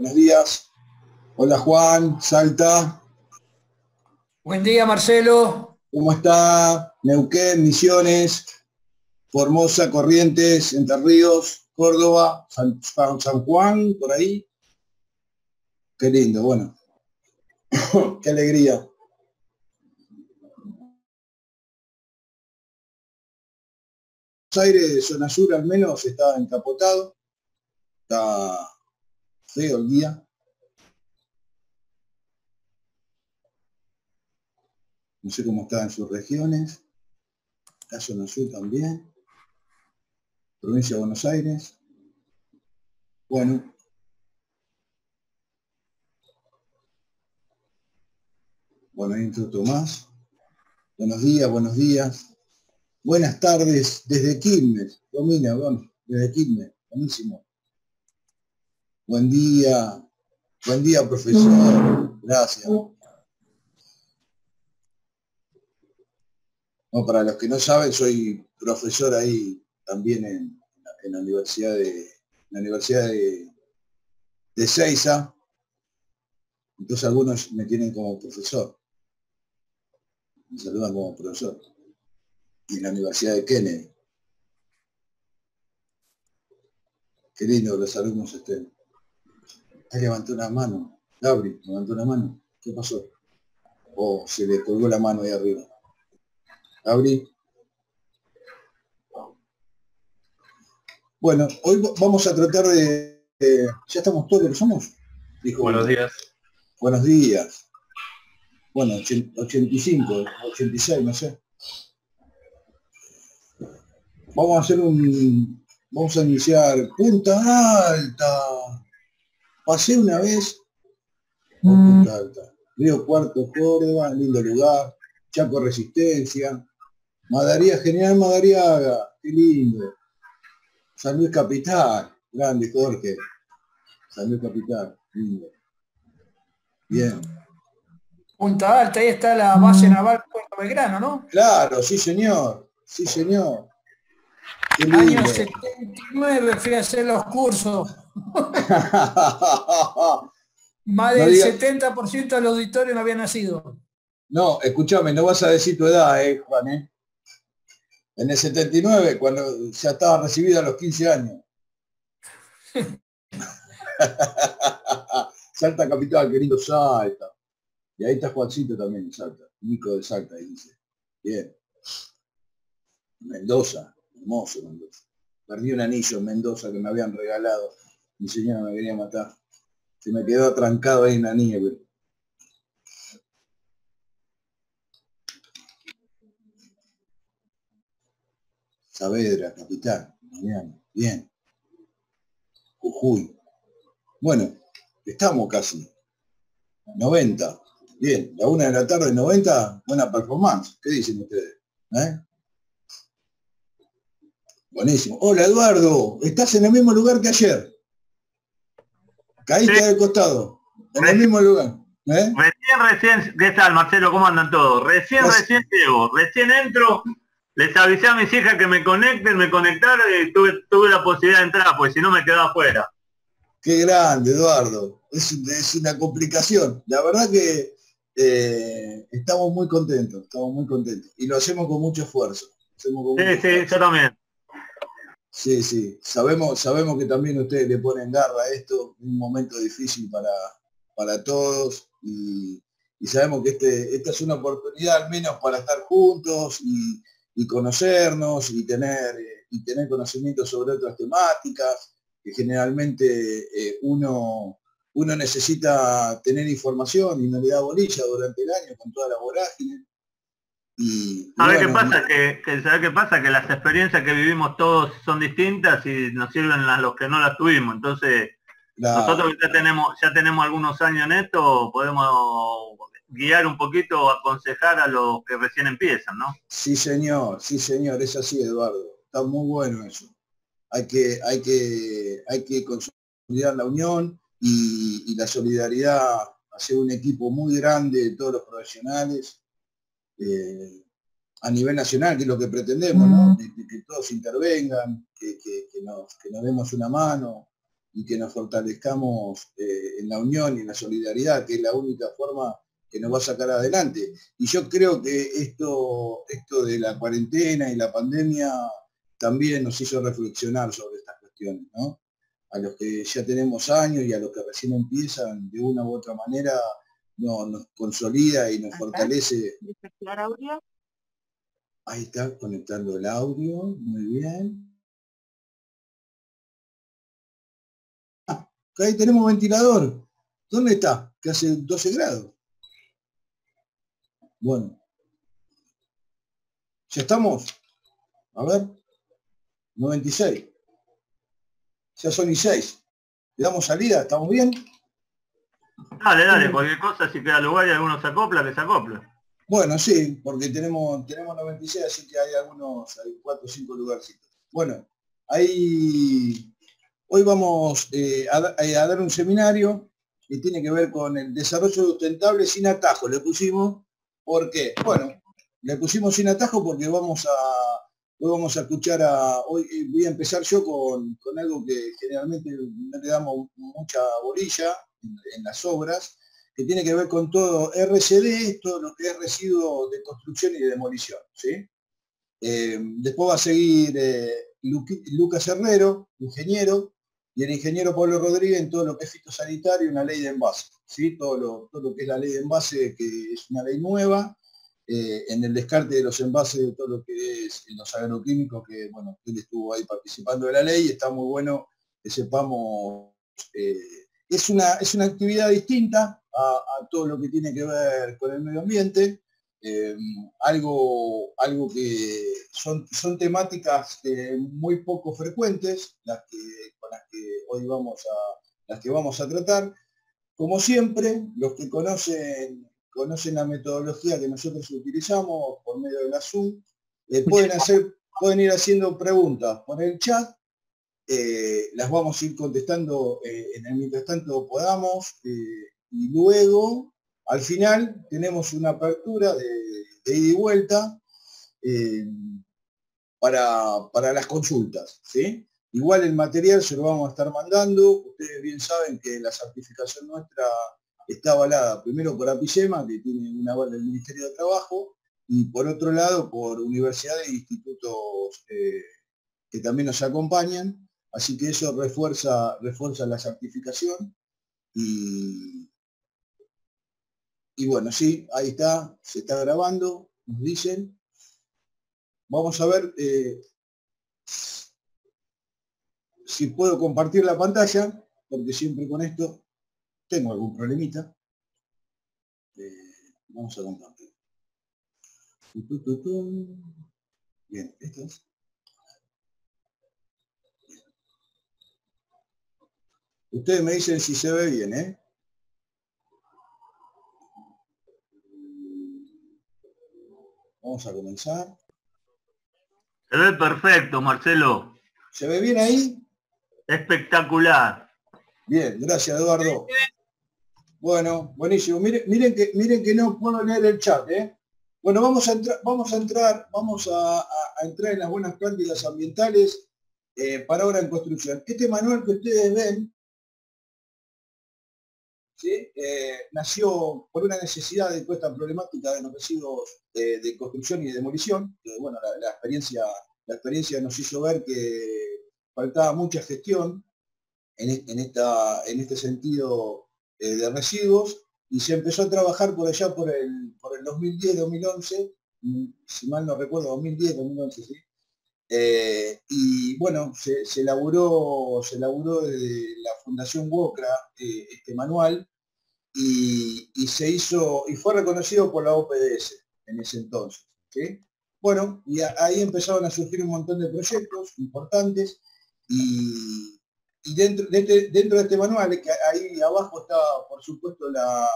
Buenos días. Hola Juan, Salta. Buen día, Marcelo. ¿Cómo está? Neuquén, Misiones, Formosa, Corrientes, Entre Ríos, Córdoba, San Juan, por ahí. Qué lindo, bueno. Qué alegría. Buenos Aires, zona sur al menos, está encapotado. Está feo el día. No sé cómo está en sus regiones. Acá zona sur también. Provincia de Buenos Aires. Bueno. Bueno, ahí entró Tomás. Buenos días, buenos días. Buenas tardes desde Quilmes. Domina, bueno, desde Quilmes. Buenísimo. Buen día, profesor. Gracias. No, para los que no saben, soy profesor ahí también en la Universidad de Ezeiza. Entonces algunos me tienen como profesor. Me saludan como profesor. Y en la Universidad de Kennedy. Qué lindo los alumnos estén. Ahí levantó una mano. Gabri, levantó una mano. ¿Qué pasó? O se le colgó la mano ahí arriba. Gabri. Bueno, hoy vamos a tratar ¿ya estamos todos que somos? Dijo Buenos uno. días. Buenos días. Bueno, 85, 86, no sé. Vamos a iniciar Punta Alta. Pasé una vez por Punta Alta. Río Cuarto, Córdoba, lindo lugar. Chaco Resistencia. General Madariaga, qué lindo. San Luis Capital, grande Jorge. San Luis Capital, lindo. Bien. Punta Alta, ahí está la base naval Puerto Belgrano, ¿no? Claro, sí señor. Sí señor. Qué Año lindo. 79 fui a hacer los cursos. Más No del diga, 70% del auditorio no había nacido. no, escúchame, no vas a decir tu edad, Juan, En el 79, cuando ya estaba recibida a los 15 años. Salta Capital, querido Salta. Y ahí está Juancito también, Salta. Nico de Salta, ahí dice. Bien. Mendoza, hermoso Mendoza. Perdí un anillo en Mendoza que me habían regalado. Mi señora me quería matar. Se me quedó atrancado ahí en la nieve. Saavedra, Capital. Bien. Jujuy. Bueno, estamos casi. 90. Bien, la 1 de la tarde, 90, buena performance. ¿Qué dicen ustedes? Buenísimo. Hola Eduardo, estás en el mismo lugar que ayer. Caíste Sí, del costado, en el recién, mismo lugar. ¿qué tal, Marcelo? ¿Cómo andan todos? Recién llego, recién entro, les avisé a mis hijas que me conecten, me conectaron y tuve la posibilidad de entrar, pues si no me quedaba afuera. Qué grande, Eduardo. Es una complicación. La verdad que estamos muy contentos, Y lo hacemos con mucho esfuerzo. Sí, yo también. Sí. Sabemos que también ustedes le ponen garra a esto, un momento difícil para todos y sabemos que esta es una oportunidad al menos para estar juntos y conocernos y tener conocimiento sobre otras temáticas que generalmente uno necesita tener información y no le da bolilla durante el año con toda la vorágine. Y ¿Sabe qué bueno, pasa? ¿Sabe qué pasa? Que las experiencias que vivimos todos son distintas y nos sirven a los que no las tuvimos. Entonces, nosotros que ya tenemos algunos años en esto, podemos guiar un poquito, aconsejar a los que recién empiezan, ¿no? sí señor, es así, Eduardo. Está muy bueno eso. Hay que consolidar la unión y la solidaridad, hacer un equipo muy grande de todos los profesionales a nivel nacional, que es lo que pretendemos, ¿no? Que todos intervengan, que nos demos una mano. y que nos fortalezcamos en la unión y en la solidaridad, que es la única forma que nos va a sacar adelante. Y yo creo que esto de la cuarentena y la pandemia también nos hizo reflexionar sobre estas cuestiones, ¿no? A los que ya tenemos años y a los que recién empiezan, de una u otra manera, nos consolida y nos fortalece. Ahí está conectando el audio, muy bien. Ahí tenemos ventilador. ¿Dónde está? Que hace 12 grados. Bueno. ¿Ya estamos? A ver. 96. Ya son y 6. ¿Le damos salida? ¿Estamos bien? Dale, cualquier cosa, si queda lugar y alguno se acopla, que se acople. Bueno, sí, porque tenemos 96, así que hay 4 o 5 lugarcitos. Bueno, ahí hoy vamos a dar un seminario que tiene que ver con el desarrollo sustentable sin atajo. Le pusimos, ¿por qué? Bueno, le pusimos sin atajo porque hoy vamos a escuchar hoy voy a empezar yo con algo que generalmente no le damos mucha bolilla en las obras, que tiene que ver con todo RCD, todo lo que es residuo de construcción y de demolición, ¿sí? Después va a seguir Lucas Herrero, ingeniero, y el ingeniero Pablo Rodríguez en todo lo que es fitosanitario y una ley de envase, ¿sí? Todo lo que es la ley de envase, que es una ley nueva, en el descarte de los envases de todo lo que es los agroquímicos, que bueno, él estuvo ahí participando de la ley, y está muy bueno que sepamos, es una actividad distinta a todo lo que tiene que ver con el medio ambiente, algo que son temáticas muy poco frecuentes, con las que hoy vamos a tratar. Como siempre, los que conocen la metodología que nosotros utilizamos por medio de la Zoom, pueden ir haciendo preguntas por el chat, las vamos a ir contestando en el mientras tanto podamos, y luego, al final, tenemos una apertura de ida y vuelta para las consultas, ¿sí? Igual el material se lo vamos a estar mandando. Ustedes bien saben que la certificación nuestra está avalada primero por APICEMA, que tiene un aval del Ministerio de Trabajo, y por otro lado por universidades e institutos que también nos acompañan, así que eso refuerza la certificación, y bueno, sí, ahí está, se está grabando, nos dicen. Vamos a ver si puedo compartir la pantalla, porque siempre con esto tengo algún problemita. Vamos a compartir. Bien, esto es. Ustedes me dicen si se ve bien, ¿eh? Vamos a comenzar. Se ve perfecto, Marcelo. ¿Se ve bien ahí? Espectacular. Bien, gracias, Eduardo. Bueno, buenísimo. Miren que no puedo leer el chat, ¿eh? Bueno, vamos a entrar en las buenas prácticas ambientales para obra en construcción. Este manual que ustedes ven, ¿sí? Nació por una necesidad de toda esta problemática de los residuos de construcción y de demolición. Bueno, la experiencia nos hizo ver que faltaba mucha gestión en este sentido de residuos, y se empezó a trabajar por allá por el 2010-2011, si mal no recuerdo, 2010-2011, ¿sí? Y bueno, se elaboró desde la Fundación WOCRA este manual, y se hizo, y fue reconocido por la OPDS en ese entonces, ¿sí? Bueno, y ahí empezaron a surgir un montón de proyectos importantes, y dentro de este manual, que ahí abajo está, por supuesto, la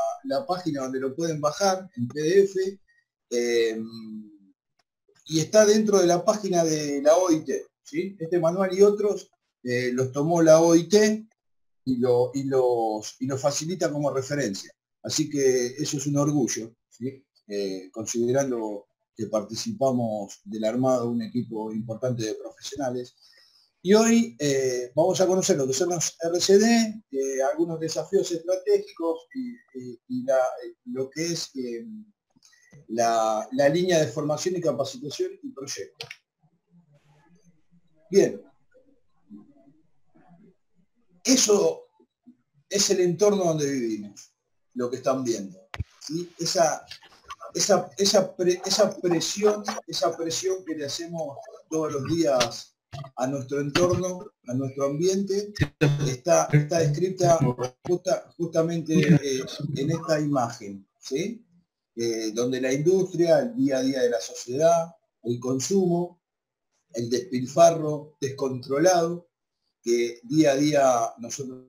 página donde lo pueden bajar en PDF, y está dentro de la página de la OIT, ¿sí? Este manual y otros los tomó la OIT y los facilita como referencia. Así que eso es un orgullo, ¿sí? Considerando que participamos del armado de un equipo importante de profesionales. Y hoy vamos a conocer lo que son los RCD, algunos desafíos estratégicos y lo que es la línea de formación y capacitación y proyectos. Bien, eso es el entorno donde vivimos, lo que están viendo, ¿sí? Esa presión que le hacemos todos los días a nuestro entorno, a nuestro ambiente, está descrita justamente en esta imagen, ¿sí? Donde la industria, el día a día de la sociedad, el consumo, el despilfarro descontrolado que día a día nosotros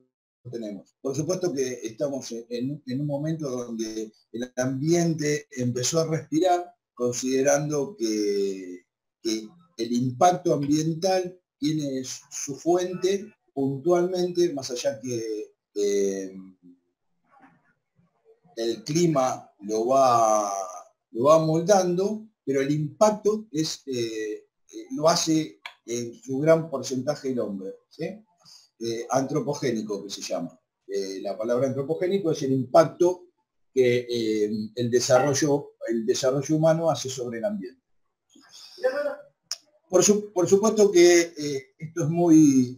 tenemos. Por supuesto que estamos en un momento donde el ambiente empezó a respirar, considerando que el impacto ambiental tiene su fuente puntualmente, más allá que el clima lo va moldando, pero el impacto lo hace en su gran porcentaje el hombre, ¿sí? Antropogénico, que se llama. La palabra antropogénico es el impacto que el desarrollo humano hace sobre el ambiente. Por supuesto que esto es muy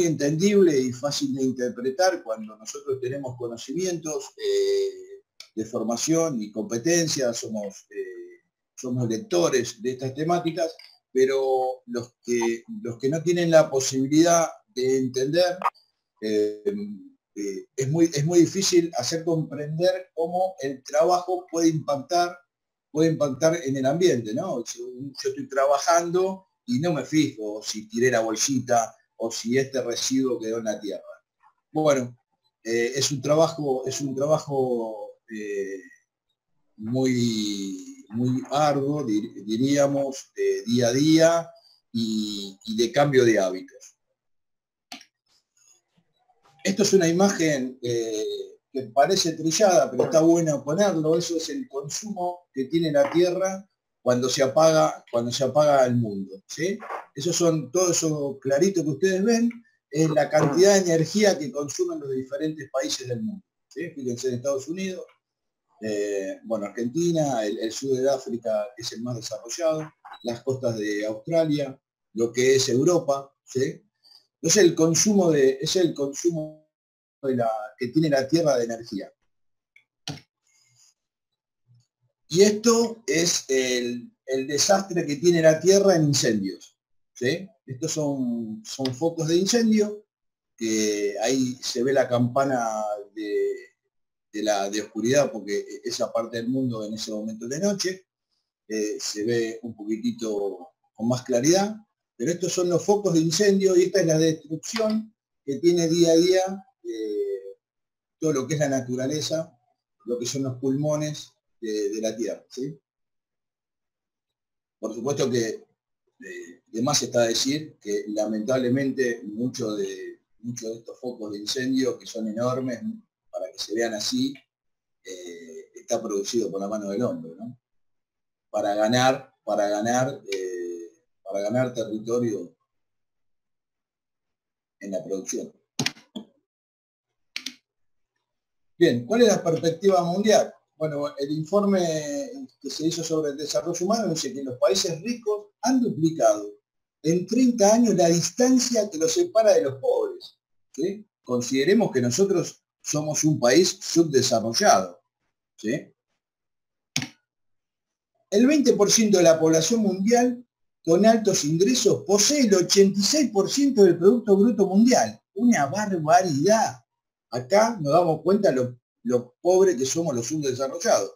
entendible y fácil de interpretar cuando nosotros tenemos conocimientos de formación y competencias, somos lectores de estas temáticas, pero los que no tienen la posibilidad de entender, es muy difícil hacer comprender cómo el trabajo puede impactar en el ambiente, ¿no? Yo estoy trabajando y no me fijo si tiré la bolsita o si este residuo quedó en la tierra. Bueno, es un trabajo muy arduo, diríamos, de día a día y de cambio de hábitos. Esto es una imagen que parece trillada, pero está bueno ponerlo. Eso es el consumo que tiene la Tierra cuando se apaga el mundo, ¿sí? Todo eso clarito que ustedes ven, es la cantidad de energía que consumen los diferentes países del mundo, ¿sí? Fíjense en Estados Unidos, Argentina, el sur de África, que es el más desarrollado, las costas de Australia, lo que es Europa, ¿sí? Entonces es el consumo que tiene la Tierra de energía. Y esto es el desastre que tiene la Tierra en incendios, ¿sí? Estos son focos de incendio, que ahí se ve la campana de oscuridad, porque esa parte del mundo en ese momento es de noche, se ve un poquitito con más claridad. Pero estos son los focos de incendio y esta es la destrucción que tiene día a día todo lo que es la naturaleza, lo que son los pulmones de la Tierra, ¿sí? Por supuesto que de más está decir que lamentablemente muchos de estos focos de incendio, que son enormes, para que se vean así, está producido por la mano del hombre, ¿no? Para ganar territorio en la producción. Bien, ¿cuál es la perspectiva mundial? Bueno, el informe que se hizo sobre el desarrollo humano dice que los países ricos han duplicado en 30 años la distancia que los separa de los pobres, ¿sí? Consideremos que nosotros somos un país subdesarrollado, ¿sí? El 20% de la población mundial con altos ingresos posee el 86% del Producto Bruto Mundial. Una barbaridad. Acá nos damos cuenta lo pobres que somos los subdesarrollados.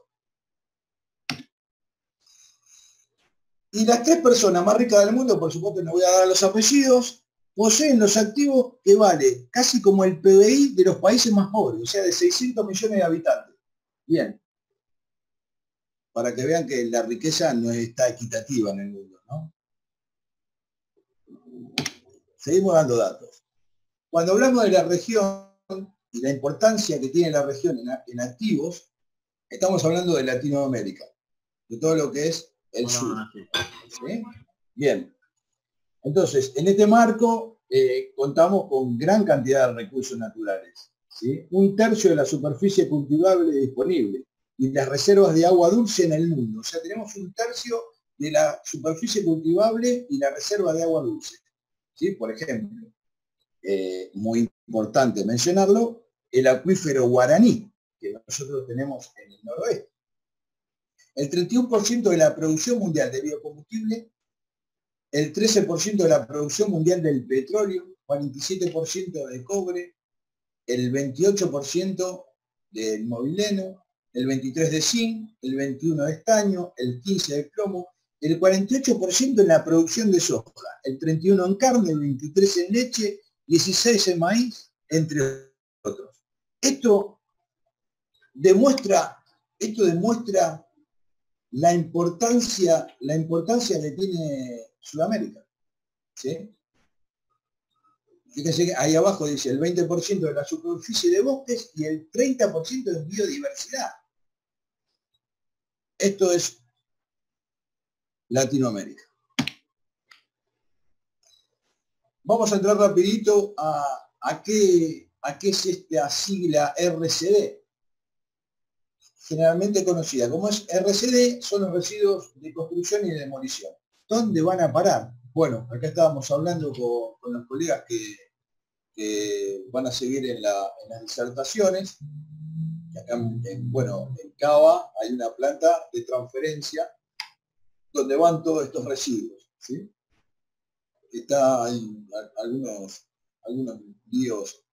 Y las 3 personas más ricas del mundo, por supuesto no voy a dar los apellidos, poseen los activos que vale casi como el PBI de los países más pobres, o sea, de 600 millones de habitantes. Bien. Para que vean que la riqueza no está equitativa en el mundo, ¿no? Seguimos dando datos. Cuando hablamos de la región y la importancia que tiene la región en activos, estamos hablando de Latinoamérica, de todo lo que es el sur, ¿sí? Bien. Entonces, en este marco contamos con gran cantidad de recursos naturales, ¿sí? 1/3 de la superficie cultivable disponible y las reservas de agua dulce en el mundo. O sea, tenemos 1/3 de la superficie cultivable y la reserva de agua dulce, ¿sí? Por ejemplo, muy importante mencionarlo, el acuífero Guaraní, que nosotros tenemos en el noroeste. El 31% de la producción mundial de biocombustible, el 13% de la producción mundial del petróleo, 47% de cobre, el 28% del mobileno, el 23% de zinc, el 21% de estaño, el 15% de plomo, el 48% en la producción de soja, el 31% en carne, el 23% en leche, 16% en maíz, entre otros. Esto demuestra la importancia que tiene Sudamérica, ¿sí? Fíjense que ahí abajo dice el 20% de la superficie de bosques y el 30% de biodiversidad. Esto es Latinoamérica. Vamos a entrar rapidito a qué es esta sigla RCD, generalmente conocida. Como es RCD, son los residuos de construcción y de demolición. ¿Dónde van a parar? Bueno, acá estábamos hablando con los colegas que van a seguir en las disertaciones. Acá en Cava hay una planta de transferencia donde van todos estos residuos, ¿sí? Hay algunos líos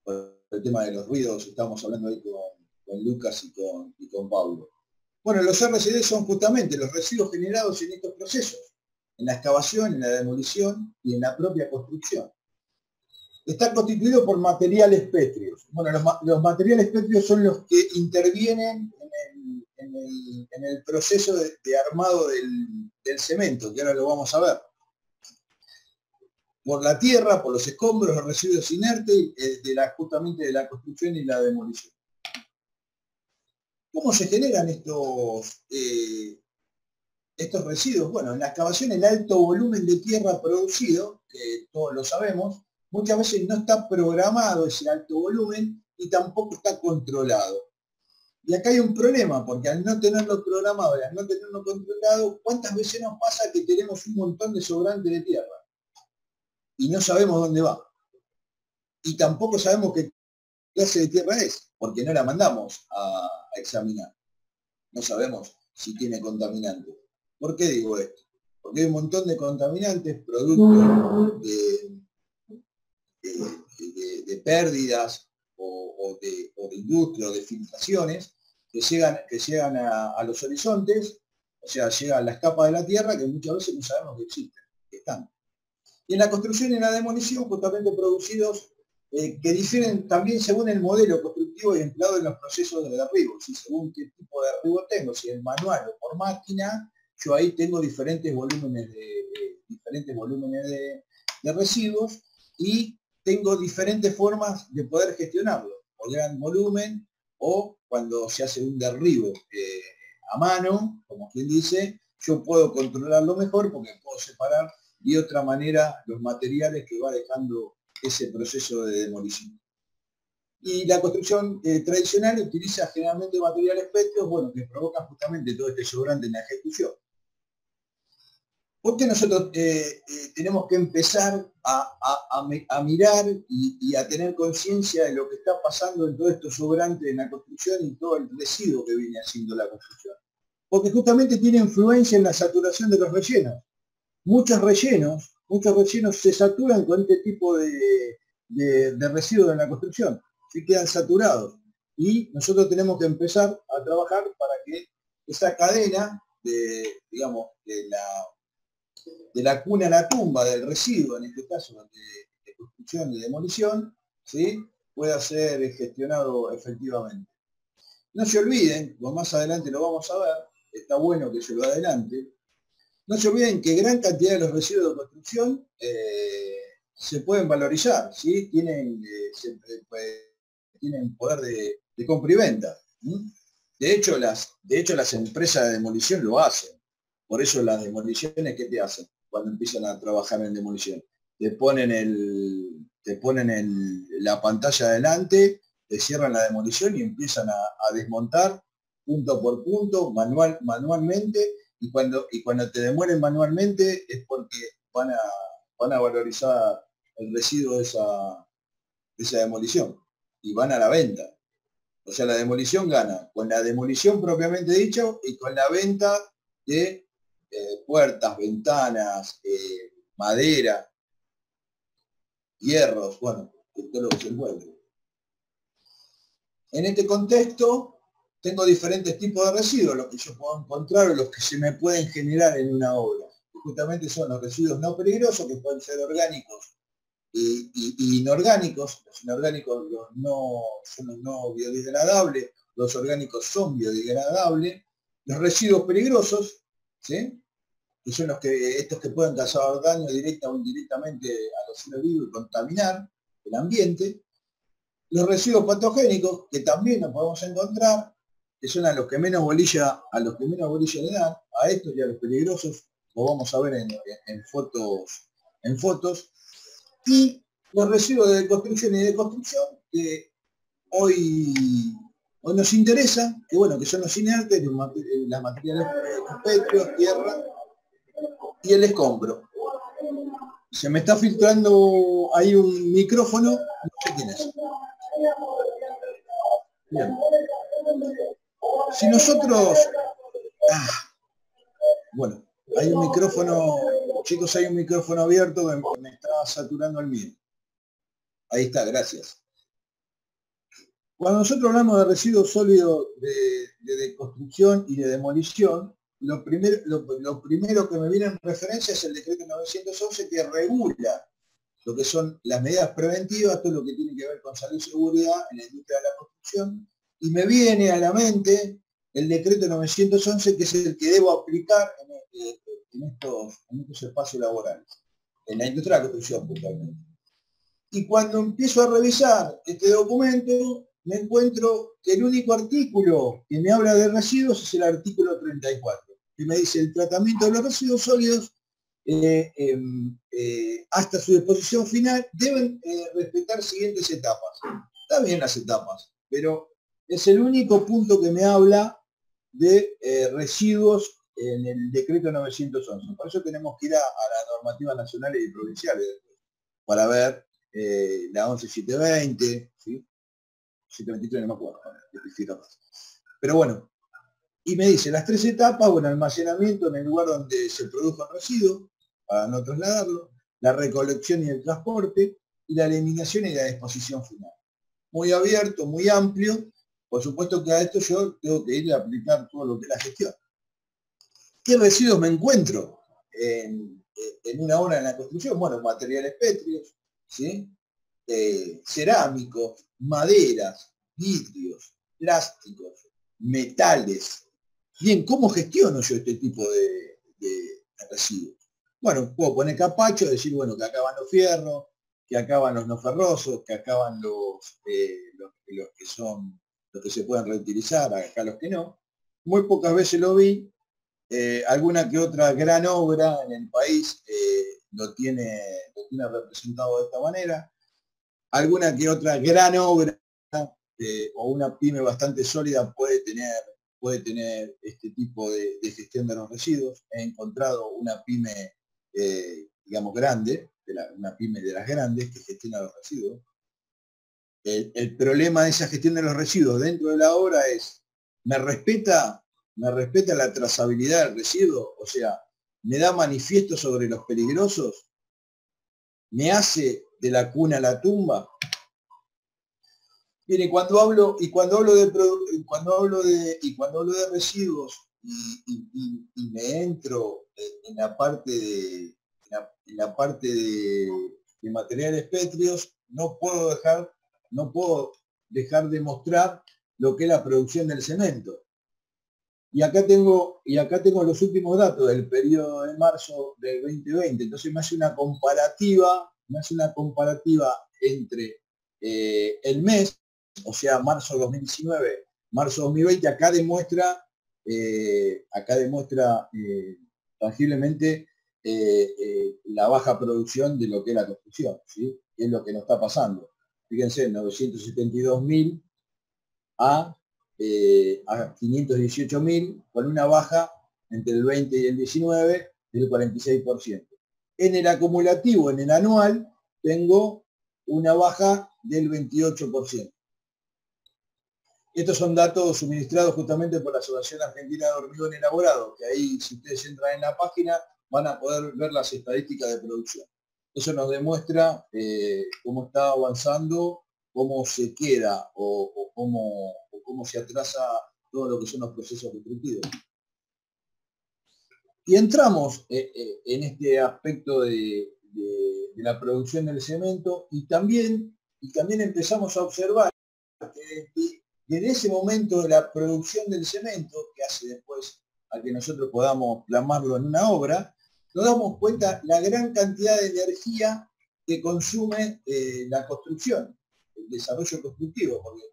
por el tema de los ruidos, estamos hablando ahí con Lucas y con Pablo. Bueno, los RCD son justamente los residuos generados en estos procesos, en la excavación, en la demolición y en la propia construcción. Está constituido por materiales pétreos. Bueno, los materiales pétreos son los que intervienen en el proceso de armado del cemento, que ahora lo vamos a ver. Por la tierra, por los escombros, los residuos inertes, justamente de la construcción y la demolición. ¿Cómo se generan estos residuos? Bueno, en la excavación el alto volumen de tierra producido, que todos lo sabemos, muchas veces no está programado ese alto volumen y tampoco está controlado. Y acá hay un problema, porque al no tenerlo programado y al no tenerlo controlado, ¿cuántas veces nos pasa que tenemos un montón de sobrante de tierra? Y no sabemos dónde va. Y tampoco sabemos qué clase de tierra es, porque no la mandamos a examinar. No sabemos si tiene contaminantes. ¿Por qué digo esto? Porque hay un montón de contaminantes, producto de pérdidas o de industria o de filtraciones que llegan a los horizontes, o sea, llegan a las capas de la tierra que muchas veces no sabemos que existen, que están. Y en la construcción y en la demolición, justamente producidos que difieren también según el modelo constructivo y empleado en los procesos de derribo. Si según qué tipo de derribo tengo, si es manual o por máquina, yo ahí tengo diferentes volúmenes de residuos y tengo diferentes formas de poder gestionarlo, por gran volumen o cuando se hace un derribo a mano, como quien dice, yo puedo controlarlo mejor porque puedo separar de otra manera los materiales que va dejando ese proceso de demolición. Y la construcción tradicional utiliza generalmente materiales pétreos, bueno, que provocan justamente todo este sobrante en la ejecución. ¿Por qué nosotros tenemos que empezar a mirar y a tener conciencia de lo que está pasando en todo esto sobrante en la construcción y todo el residuo que viene haciendo la construcción? Porque justamente tiene influencia en la saturación de los rellenos. Muchos rellenos se saturan con este tipo de residuos en la construcción, se quedan saturados. Y nosotros tenemos que empezar a trabajar para que esa cadena de la cuna a la tumba del residuo, en este caso de construcción y demolición, ¿sí?, pueda ser gestionado efectivamente. No se olviden, como más adelante lo vamos a ver, está bueno que yo lo adelante, no se olviden que gran cantidad de los residuos de construcción se pueden valorizar, ¿sí? Tienen poder de compra y venta. De hecho, las empresas de demolición lo hacen. Por eso las demoliciones, ¿qué te hacen? cuando empiezan a trabajar en demolición. Te ponen la pantalla adelante, te cierran la demolición y empiezan a desmontar punto por punto, manualmente, y cuando te demuelen manualmente es porque van a valorizar el residuo de esa demolición y van a la venta. O sea, la demolición gana con la demolición propiamente dicho y con la venta de puertas, ventanas, madera, hierros, bueno, todo lo que se encuentre. En este contexto tengo diferentes tipos de residuos, los que yo puedo encontrar o los que se me pueden generar en una obra. Y justamente son los residuos no peligrosos, que pueden ser orgánicos y inorgánicos. Los inorgánicos son los no biodegradables, los orgánicos son biodegradables. Los residuos peligrosos, ¿sí?, que son estos que pueden causar daño directa o indirectamente a los seres vivos y contaminar el ambiente. Los residuos patogénicos, que también los podemos encontrar, que son a los que menos bolilla le dan, a estos y a los peligrosos, lo vamos a ver en fotos. Y los residuos de construcción y deconstrucción, que hoy nos interesa, que bueno, que son los inertes, las materiales pétreos, tierra y el escombro. Se me está filtrando ahí un micrófono, no sé quién es. Bien. Si nosotros... bueno, hay un micrófono, chicos, hay un micrófono abierto que me está saturando el mío. Ahí está, gracias. Cuando nosotros hablamos de residuos sólidos de deconstrucción y de demolición, lo primero que me viene en referencia es el decreto 911, que regula lo que son las medidas preventivas, todo lo que tiene que ver con salud y seguridad en la industria de la construcción, y me viene a la mente el decreto 911, que es el que debo aplicar en estos espacios laborales, en la industria de la construcción puntualmente. Y cuando empiezo a revisar este documento, me encuentro que el único artículo que me habla de residuos es el artículo 34, que me dice el tratamiento de los residuos sólidos hasta su disposición final deben respetar siguientes etapas. Está bien las etapas, pero es el único punto que me habla de residuos en el decreto 911. Por eso tenemos que ir a las normativas nacionales y provinciales para ver la 11720, ¿sí? 723, no me acuerdo, pero bueno, y me dice las 3 etapas: bueno, almacenamiento en el lugar donde se produjo el residuo, para no trasladarlo, la recolección y el transporte, y la eliminación y la disposición final. Muy abierto, muy amplio. Por supuesto que a esto yo tengo que ir a aplicar todo lo que es la gestión. ¿Qué residuos me encuentro en una obra en la construcción? Bueno, materiales pétreos, ¿sí? Cerámicos, maderas, vidrios, plásticos, metales. Bien, ¿cómo gestiono yo este tipo de residuos? Bueno, puedo poner capacho, decir, bueno, que acaban los fierros, que acaban los no ferrosos, que acaban los que se pueden reutilizar, acá los que no. Muy pocas veces lo vi. Alguna que otra gran obra en el país lo tiene representado de esta manera. Alguna que otra gran obra o una pyme bastante sólida puede tener este tipo de gestión de los residuos. He encontrado una pyme, digamos, grande, una pyme de las grandes que gestiona los residuos. El problema de esa gestión de los residuos dentro de la obra es, ¿me respeta la trazabilidad del residuo? O sea, ¿me da manifiesto sobre los peligrosos? ¿Me hace de la cuna a la tumba? Mire, cuando hablo de residuos y me entro en la parte de materiales pétreos, no puedo dejar de mostrar lo que es la producción del cemento. Y acá tengo los últimos datos del periodo de marzo del 2020. Entonces me hace una comparativa entre el mes, o sea, marzo 2019, marzo 2020. Acá demuestra tangiblemente la baja producción de lo que es la construcción, ¿sí? Que es lo que nos está pasando. Fíjense, 972.000 a 518.000, con una baja entre el 20 y el 19 del 46%. En el acumulativo, en el anual, tengo una baja del 28%. Estos son datos suministrados justamente por la Asociación Argentina de Hormigón Elaborado, que ahí, si ustedes entran en la página, van a poder ver las estadísticas de producción. Eso nos demuestra cómo está avanzando, cómo se queda o cómo se atrasa todo lo que son los procesos constructivos. Y entramos en este aspecto de la producción del cemento y también empezamos a observar que desde ese momento de la producción del cemento, que hace después a que nosotros podamos plasmarlo en una obra, nos damos cuenta la gran cantidad de energía que consume la construcción, el desarrollo constructivo, porque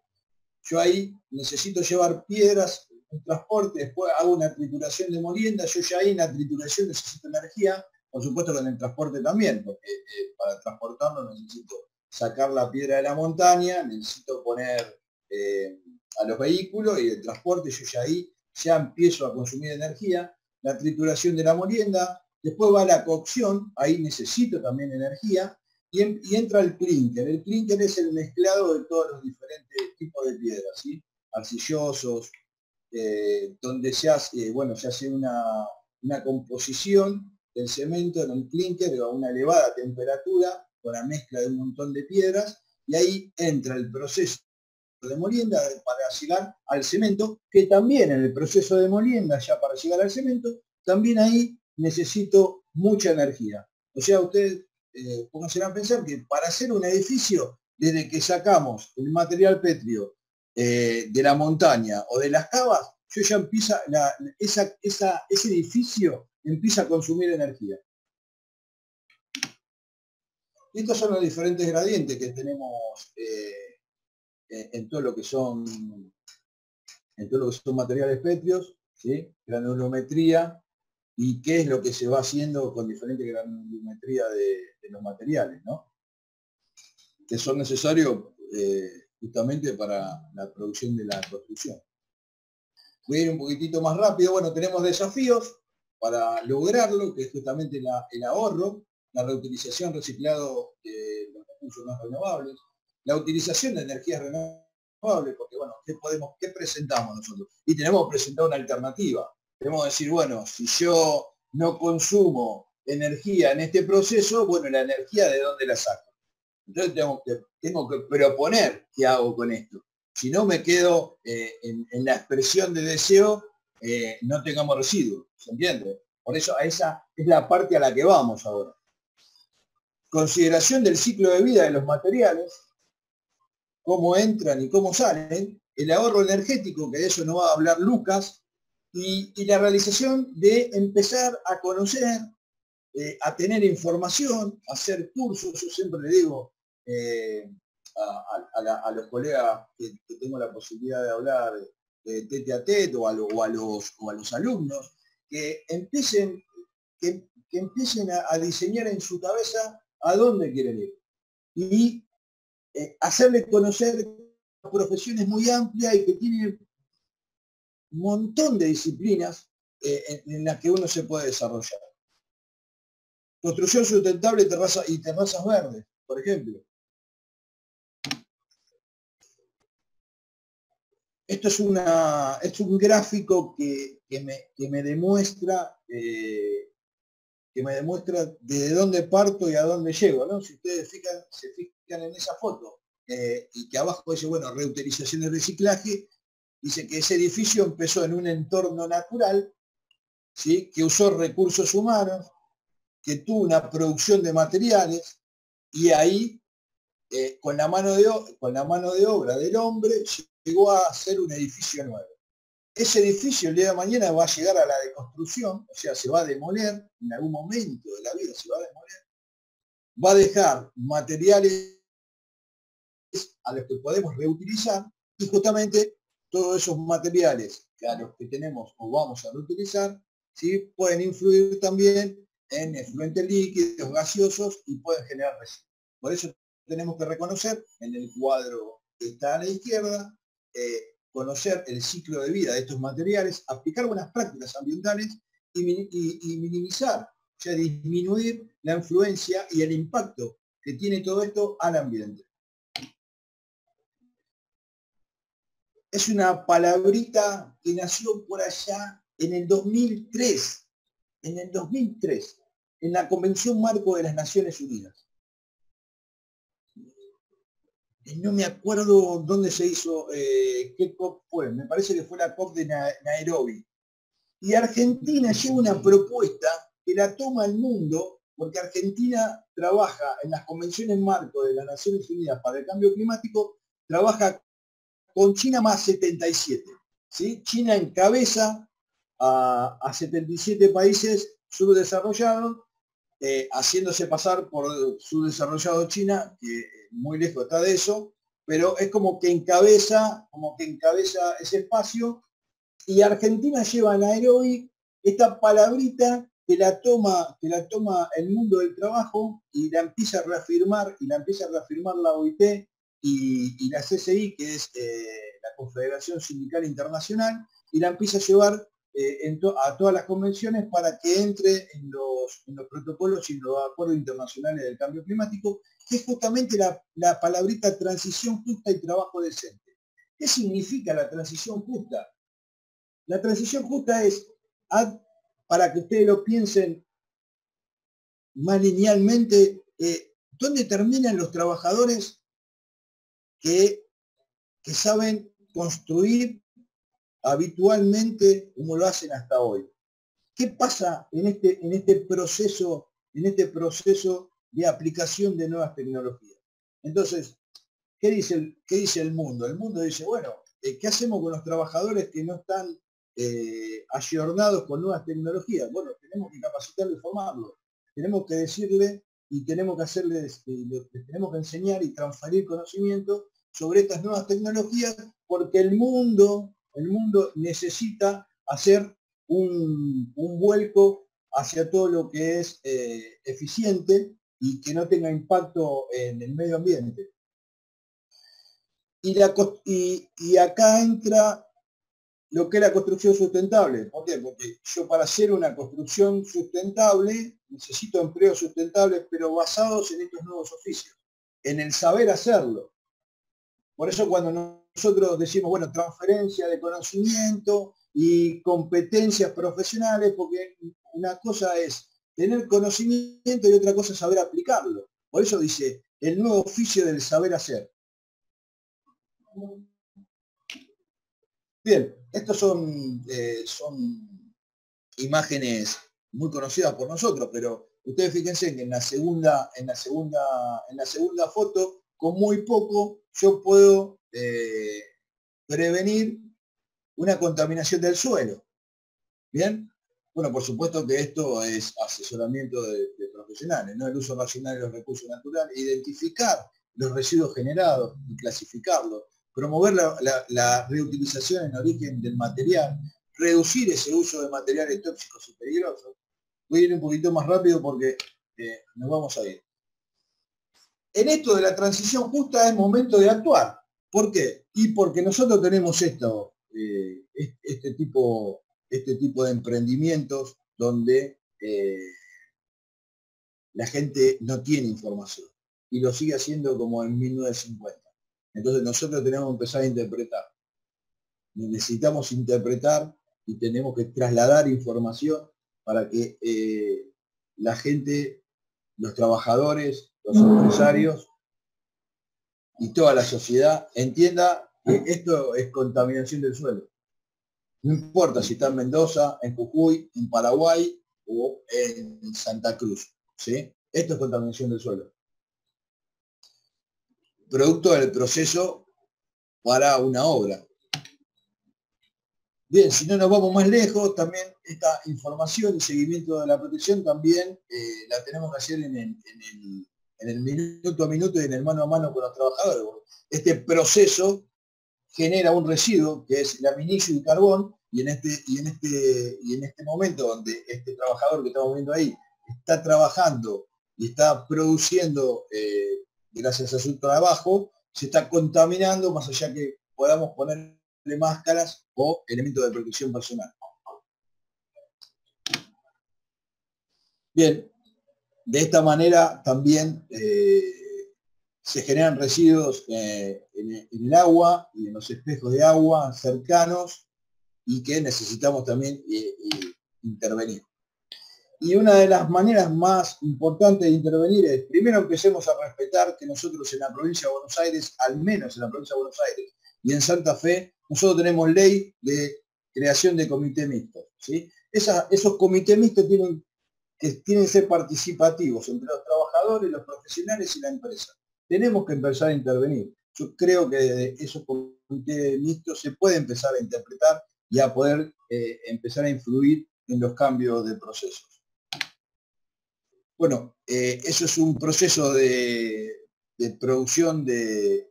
yo ahí necesito llevar piedras, un transporte, después hago una trituración de molienda, yo ya ahí en la trituración necesito energía, por supuesto con el transporte también, porque para transportarlo necesito sacar la piedra de la montaña, necesito poner a los vehículos y el transporte, yo ya ahí ya empiezo a consumir energía, la trituración de la molienda, después va la cocción, ahí necesito también energía, y entra el clinker. El clinker es el mezclado de todos los diferentes tipos de piedras, ¿sí? Arcillosos, donde se hace, se hace una composición del cemento en el clinker a una elevada temperatura, con la mezcla de un montón de piedras, y ahí entra el proceso de molienda para llegar al cemento, que también en el proceso de molienda, ya para llegar al cemento, también ahí necesito mucha energía. O sea, ustedes pónganse a pensar que para hacer un edificio, desde que sacamos el material pétreo de la montaña o de las cavas, yo ya empieza ese edificio empieza a consumir energía. Y estos son los diferentes gradientes que tenemos en todo lo que son materiales pétreos, ¿sí? Granulometría, y qué es lo que se va haciendo con diferente granulometría de los materiales, ¿no? Que son necesarios justamente para la producción de la construcción. Voy a ir un poquitito más rápido. Bueno, tenemos desafíos para lograrlo, que es justamente el ahorro, la reutilización, reciclado de los recursos más renovables, la utilización de energías renovables, porque bueno, ¿qué presentamos nosotros? Y tenemos que presentar una alternativa. Tenemos que decir, bueno, si yo no consumo energía en este proceso, bueno, la energía, ¿de dónde la saco? Entonces tengo que proponer qué hago con esto. Si no me quedo en la expresión de deseo, no tengamos residuos, ¿se entiende? Por eso esa es la parte a la que vamos ahora. Consideración del ciclo de vida de los materiales, cómo entran y cómo salen, el ahorro energético, que de eso nos va a hablar Lucas, y la realización de empezar a conocer, a tener información, a hacer cursos. Yo siempre le digo a los colegas que tengo la posibilidad de hablar tete a tete o a los alumnos, que empiecen a diseñar en su cabeza a dónde quieren ir. Y hacerles conocer profesiones muy amplias y que tienen un montón de disciplinas en las que uno se puede desarrollar. Construcción sustentable y terrazas verdes, por ejemplo. Esto es un gráfico que me demuestra desde dónde parto y a dónde llego, ¿no? Si ustedes se fijan en esa foto, y que abajo dice, bueno, reutilización y reciclaje, dice que ese edificio empezó en un entorno natural, ¿sí? Que usó recursos humanos, que tuvo una producción de materiales, y ahí, con la mano de obra del hombre, llegó a hacer un edificio nuevo. Ese edificio el día de mañana va a llegar a la deconstrucción, o sea, se va a demoler, en algún momento de la vida se va a demoler, va a dejar materiales a los que podemos reutilizar, y justamente todos esos materiales a los que tenemos o vamos a reutilizar, ¿sí? Pueden influir también en efluentes líquidos, gaseosos y pueden generar residuos. Por eso tenemos que reconocer en el cuadro que está a la izquierda, conocer el ciclo de vida de estos materiales, aplicar buenas prácticas ambientales y minimizar, o sea, disminuir la influencia y el impacto que tiene todo esto al ambiente. Es una palabrita que nació por allá en el 2003, en la Convención Marco de las Naciones Unidas. No me acuerdo dónde se hizo, qué COP fue, me parece que fue la COP de Nairobi. Y Argentina lleva una propuesta que la toma el mundo, porque Argentina trabaja en las convenciones marco de las Naciones Unidas para el cambio climático, trabaja con China más 77. ¿Sí? China encabeza a 77 países subdesarrollados, haciéndose pasar por subdesarrollado China, que muy lejos está de eso, pero es como que encabeza ese espacio, y Argentina lleva a Nairobi esta palabrita que la toma el mundo del trabajo y la empieza a reafirmar, la OIT y la CCI, que es la Confederación Sindical Internacional, y la empieza a llevar a todas las convenciones para que entre en los protocolos y los acuerdos internacionales del cambio climático, que es justamente la palabrita transición justa y trabajo decente. ¿Qué significa la transición justa? La transición justa es, para que ustedes lo piensen más linealmente, ¿dónde terminan los trabajadores que saben construir habitualmente como lo hacen hasta hoy? ¿Qué pasa en este proceso de aplicación de nuevas tecnologías? Entonces, ¿qué dice el mundo? El mundo dice, bueno, ¿qué hacemos con los trabajadores que no están ayornados con nuevas tecnologías? Bueno, tenemos que capacitarlos y formarlos. Tenemos que decirle y tenemos que hacerles, les tenemos que enseñar y transferir conocimiento sobre estas nuevas tecnologías, porque el mundo necesita hacer un vuelco hacia todo lo que es eficiente y que no tenga impacto en el medio ambiente. Y acá entra lo que es la construcción sustentable. ¿Por qué? Porque yo, para hacer una construcción sustentable necesito empleos sustentables, pero basados en estos nuevos oficios, en el saber hacerlo. Por eso cuando nosotros decimos, bueno, transferencia de conocimiento y competencias profesionales, porque una cosa es tener conocimiento y otra cosa es saber aplicarlo. Por eso dice, el nuevo oficio del saber hacer. Bien, estos son imágenes muy conocidas por nosotros, pero ustedes fíjense que en la segunda foto, con muy poco, yo puedo prevenir una contaminación del suelo. ¿Bien? Bueno, por supuesto que esto es asesoramiento de profesionales, ¿no? El uso racional de los recursos naturales, identificar los residuos generados y clasificarlos, promover la reutilización en origen del material, reducir ese uso de materiales tóxicos y peligrosos. Voy a ir un poquito más rápido porque nos vamos a ir. En esto de la transición justa es momento de actuar. ¿Por qué? Y porque nosotros tenemos este tipo de emprendimientos donde la gente no tiene información y lo sigue haciendo como en 1950. Entonces nosotros tenemos que empezar a interpretar. Necesitamos interpretar y tenemos que trasladar información para que la gente, los trabajadores, los empresarios y toda la sociedad entienda que esto es contaminación del suelo. No importa si está en Mendoza, en Jujuy, en Paraguay o en Santa Cruz. ¿Sí? Esto es contaminación del suelo. Producto del proceso para una obra. Bien, si no nos vamos más lejos, también esta información y seguimiento de la protección también la tenemos que hacer en el minuto a minuto y en el mano a mano con los trabajadores. Este proceso genera un residuo que es laminato y carbón, y en este momento donde este trabajador que estamos viendo ahí está trabajando y está produciendo, gracias a su trabajo, se está contaminando, más allá que podamos ponerle máscaras o elementos de protección personal. Bien, de esta manera también se generan residuos en el agua y en los espejos de agua cercanos y que necesitamos también intervenir. Y una de las maneras más importantes de intervenir es, primero empecemos a respetar que nosotros en la provincia de Buenos Aires, al menos en la provincia de Buenos Aires y en Santa Fe, nosotros tenemos ley de creación de comité mixto, ¿sí? Esos comités mixtos tienen que ser participativos entre los trabajadores, los profesionales y la empresa. Tenemos que empezar a intervenir. Yo creo que esos comités mixtos se puede empezar a interpretar y a poder empezar a influir en los cambios de procesos. Bueno, eso es un proceso de producción de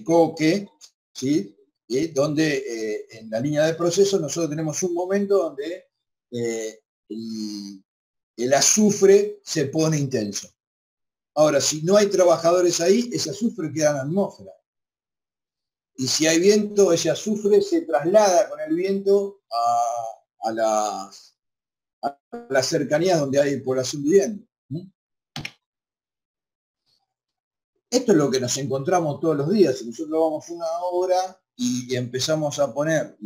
coque, ¿sí? Donde en la línea de proceso nosotros tenemos un momento donde el azufre se pone intenso. Ahora, si no hay trabajadores ahí, ese azufre queda en la atmósfera. Y si hay viento, ese azufre se traslada con el viento a las cercanías donde hay población viviendo. Esto es lo que nos encontramos todos los días. Si nosotros vamos a una obra y empezamos a poner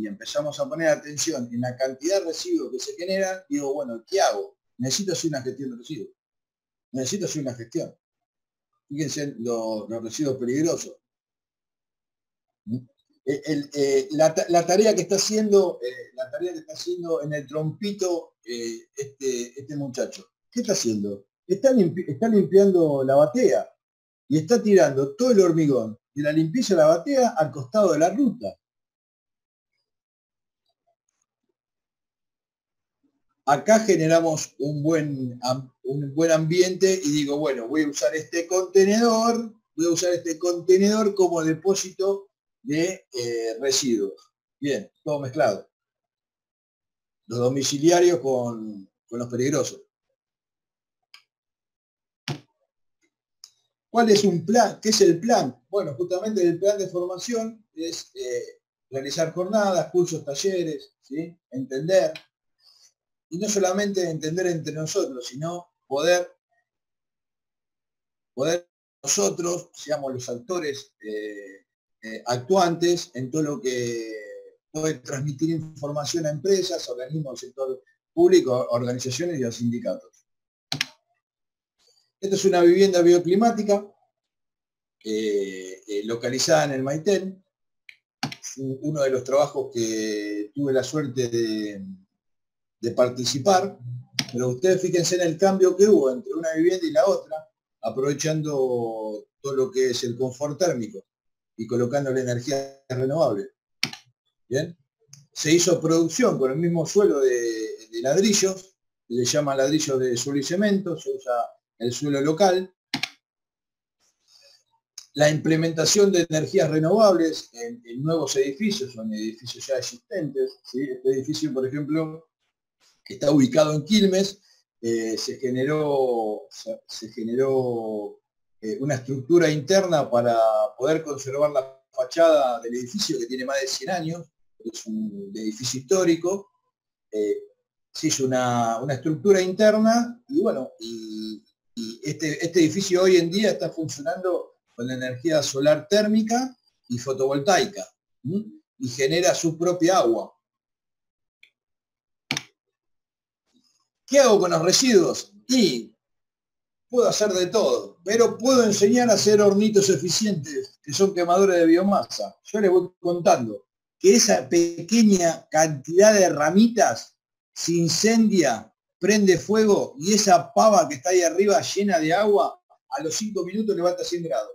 atención en la cantidad de residuos que se generan, digo, bueno, ¿qué hago? Necesito hacer una gestión de residuos. Necesito hacer una gestión. Fíjense los residuos peligrosos. La tarea que está haciendo en el trompito este muchacho. ¿Qué está haciendo? Está limpiando la batea y está tirando todo el hormigón de la limpieza de la batea al costado de la ruta. Acá generamos un buen ambiente y digo, bueno, voy a usar este contenedor como depósito de residuos. Bien, todo mezclado. Los domiciliarios con los peligrosos. ¿Cuál es un plan? ¿Qué es el plan? Bueno, justamente el plan de formación es realizar jornadas, cursos, talleres, ¿sí? Entender. Y no solamente entender entre nosotros, sino poder nosotros seamos los actores actuantes en todo lo que puede transmitir información a empresas, organismos del sector público, organizaciones y a sindicatos. Esta es una vivienda bioclimática localizada en el Maitén. Uno de los trabajos que tuve la suerte de participar, pero ustedes fíjense en el cambio que hubo entre una vivienda y la otra, aprovechando todo lo que es el confort térmico y colocando la energía renovable. Bien, se hizo producción con el mismo suelo de ladrillos, que se llama ladrillo de suelo y cemento, se usa el suelo local. La implementación de energías renovables en nuevos edificios, son edificios ya existentes, ¿sí? Este edificio, por ejemplo, que está ubicado en Quilmes, se generó una estructura interna para poder conservar la fachada del edificio, que tiene más de 100 años, es un edificio histórico. Se hizo una estructura interna y bueno, y este edificio hoy en día está funcionando con la energía solar térmica y fotovoltaica, ¿sí? Y genera su propia agua. ¿Qué hago con los residuos? Y puedo hacer de todo, pero puedo enseñar a hacer hornitos eficientes, que son quemadores de biomasa. Yo les voy contando que esa pequeña cantidad de ramitas se incendia, prende fuego, y esa pava que está ahí arriba llena de agua, a los 5 minutos levanta 100 grados.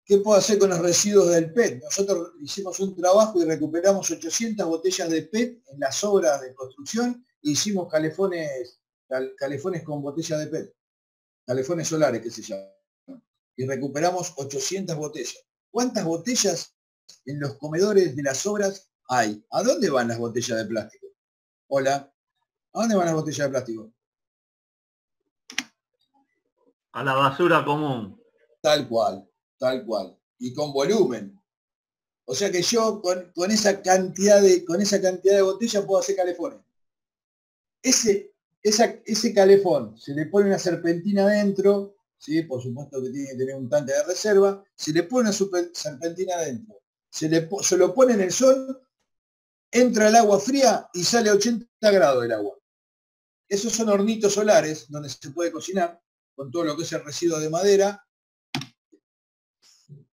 ¿Qué puedo hacer con los residuos del PET? Nosotros hicimos un trabajo y recuperamos 800 botellas de PET en las obras de construcción e hicimos calefones con botellas de PET, calefones solares que se llaman. Y recuperamos 800 botellas. ¿Cuántas botellas en los comedores de las obras hay. ¿A dónde van las botellas de plástico? Hola. ¿A dónde van las botellas de plástico? A la basura común. Tal cual, tal cual. Y con volumen. O sea que yo con esa cantidad de botellas puedo hacer calefones. Ese calefón, se le pone una serpentina adentro, ¿sí? Por supuesto que tiene que tener un tanque de reserva, se le pone una serpentina adentro, se lo pone en el sol, entra el agua fría y sale a 80 grados el agua. Esos son hornitos solares donde se puede cocinar con todo lo que es el residuo de madera.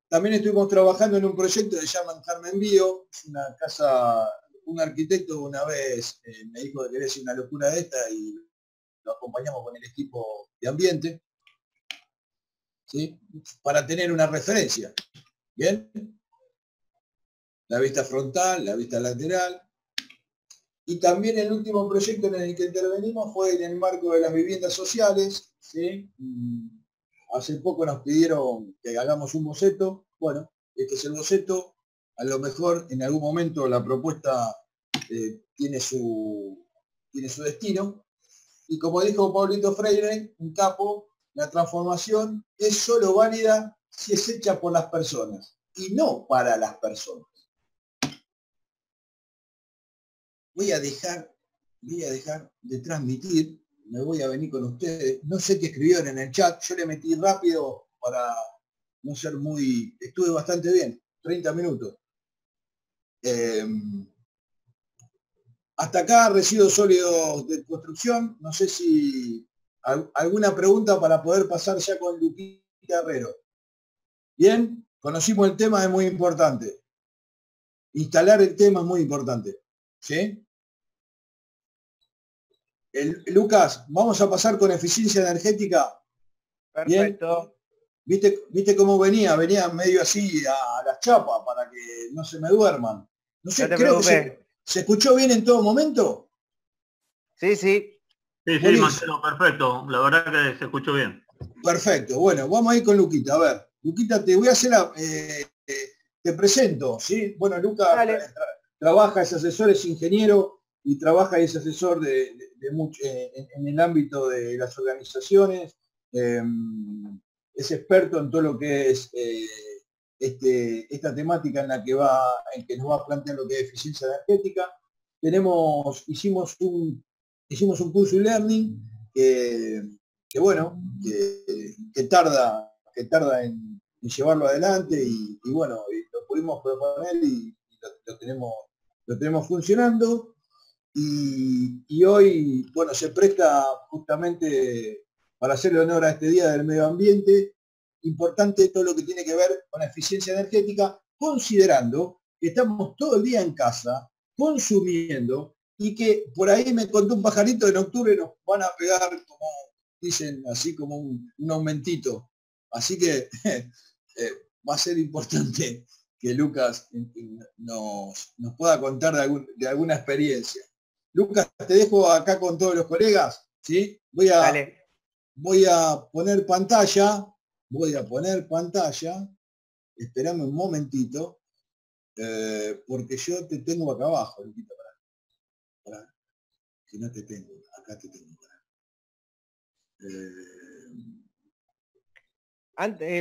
También estuvimos trabajando en un proyecto que se llama Carmen Bio, es una casa, un arquitecto una vez me dijo que quería hacer una locura de esta y lo acompañamos con el equipo de ambiente, ¿sí? Para tener una referencia. ¿Bien? La vista frontal, la vista lateral. Y también el último proyecto en el que intervenimos fue en el marco de las viviendas sociales, ¿sí? Hace poco nos pidieron que hagamos un boceto. Bueno, este es el boceto. A lo mejor en algún momento la propuesta tiene su destino. Y como dijo Pablito Freire, un capo, la transformación es solo válida si es hecha por las personas y no para las personas. Voy a dejar de transmitir, me voy a venir con ustedes. No sé qué escribieron en el chat, yo le metí rápido para no ser muy... Estuve bastante bien, 30 minutos. Hasta acá, residuos sólidos de construcción. No sé si alguna pregunta para poder pasar ya con Luquita Herrero. Bien, conocimos el tema, es muy importante. Instalar el tema es muy importante. ¿Sí? Lucas, vamos a pasar con eficiencia energética. Perfecto. Bien. ¿Viste cómo venía? Venía medio así a las chapas para que no se me duerman. No sé, No creo que se escuchó bien en todo momento. Sí, sí. Sí, sí, Marcelo, perfecto. La verdad que se escuchó bien. Perfecto. Bueno, vamos a ir con Luquita. A ver, Luquita, te voy a hacer te presento, ¿sí? Bueno, Lucas trabaja, es asesor, es ingeniero y trabaja y es asesor en el ámbito de las organizaciones. Es experto en todo lo que es esta temática en que nos va a plantear lo que es eficiencia energética. Hicimos un curso e-learning que bueno, que tarda en llevarlo adelante y bueno, lo pudimos proponer y lo tenemos funcionando. Y hoy, bueno, se presta justamente para hacerle honor a este Día del Medio Ambiente, importante todo lo que tiene que ver con la eficiencia energética, considerando que estamos todo el día en casa, consumiendo, y que por ahí me contó un pajarito, en octubre nos van a pegar, como dicen, así como un aumentito. Así que va a ser importante que Lucas nos pueda contar de alguna experiencia. Lucas, te dejo acá con todos los colegas, ¿sí? Voy a poner pantalla, esperame un momentito, porque yo te tengo acá abajo, Luquita, para que no te tengo, acá te tengo.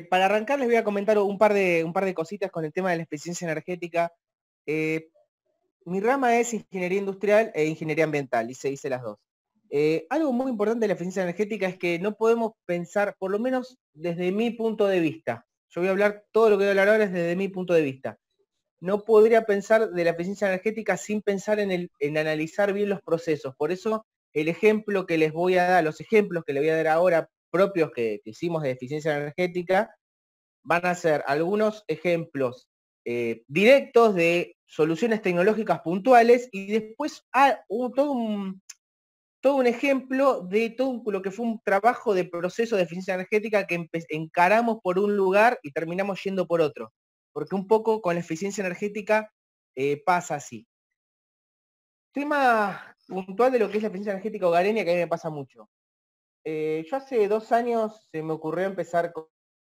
Para arrancar les voy a comentar un par de cositas con el tema de la eficiencia energética. Mi rama es ingeniería industrial e ingeniería ambiental, y se hice las dos. Algo muy importante de la eficiencia energética es que no podemos pensar, por lo menos desde mi punto de vista, yo voy a hablar, todo lo que voy a hablar ahora es desde mi punto de vista. No podría pensar de la eficiencia energética sin pensar en analizar bien los procesos. Por eso el ejemplo que les voy a dar, los ejemplos que les voy a dar ahora propios que hicimos de eficiencia energética, van a ser algunos ejemplos directos de soluciones tecnológicas puntuales y después todo un ejemplo de todo lo que fue un trabajo de proceso de eficiencia energética que encaramos por un lugar y terminamos yendo por otro. Porque un poco con la eficiencia energética pasa así. Tema puntual de lo que es la eficiencia energética hogareña que a mí me pasa mucho. Yo hace 2 años se me ocurrió empezar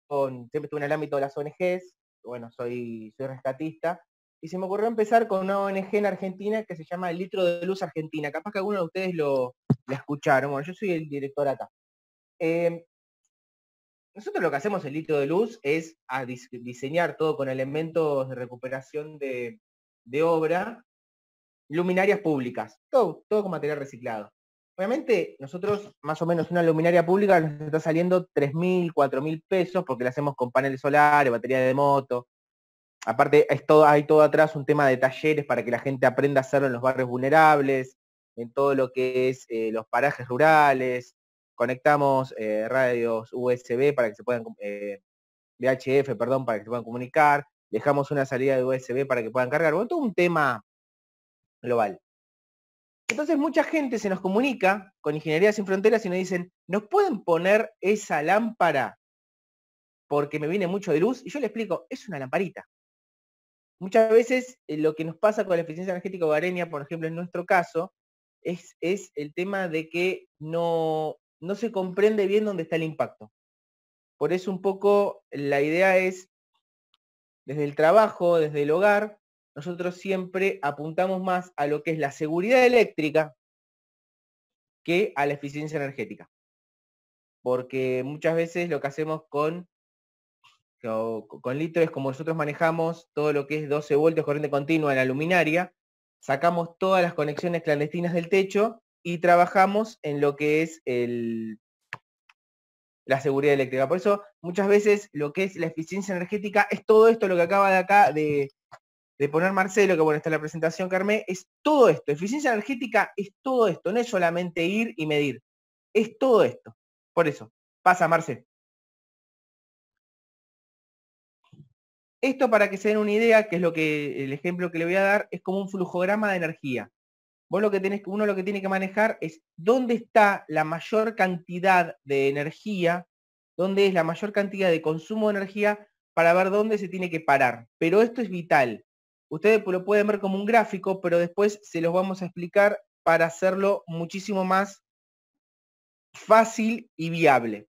siempre estuve en el ámbito de las ONGs, bueno, soy rescatista, y se me ocurrió empezar con una ONG en Argentina que se llama El Litro de Luz Argentina. Capaz que algunos de ustedes la escucharon. Bueno, yo soy el director acá. Nosotros lo que hacemos El Litro de Luz es diseñar todo con elementos de recuperación de obra, luminarias públicas, todo con material reciclado. Obviamente, nosotros, más o menos, una luminaria pública nos está saliendo 3.000, 4.000 pesos, porque la hacemos con paneles solares, batería de moto. Aparte, hay todo atrás un tema de talleres para que la gente aprenda a hacerlo en los barrios vulnerables, en todo lo que es los parajes rurales. Conectamos radios USB para que se puedan, VHF, perdón, para que se puedan comunicar. Dejamos una salida de USB para que puedan cargar. Bueno, todo un tema global. Entonces mucha gente se nos comunica con Ingeniería Sin Fronteras y nos dicen, ¿nos pueden poner esa lámpara porque me viene mucho de luz? Y yo le explico, es una lamparita. Muchas veces lo que nos pasa con la eficiencia energética hogareña, por ejemplo, en nuestro caso, es el tema de que no se comprende bien dónde está el impacto. Por eso un poco la idea es, desde el trabajo, desde el hogar, nosotros siempre apuntamos más a lo que es la seguridad eléctrica que a la eficiencia energética. Porque muchas veces lo que hacemos con litro es como nosotros manejamos todo lo que es 12 voltios corriente continua en la luminaria, sacamos todas las conexiones clandestinas del techo y trabajamos en lo que es la seguridad eléctrica. Por eso muchas veces lo que es la eficiencia energética es todo esto, lo que acaba de acá de poner Marcelo, que bueno, está en la presentación, Carmen, es todo esto. Eficiencia energética es todo esto, no es solamente ir y medir, es todo esto. Por eso, pasa, Marcelo. Esto, para que se den una idea, que es el ejemplo que le voy a dar, es como un flujograma de energía. Uno lo que tiene que manejar es dónde está la mayor cantidad de energía, dónde es la mayor cantidad de consumo de energía, para ver dónde se tiene que parar. Pero esto es vital. Ustedes lo pueden ver como un gráfico, pero después se los vamos a explicar para hacerlo muchísimo más fácil y viable.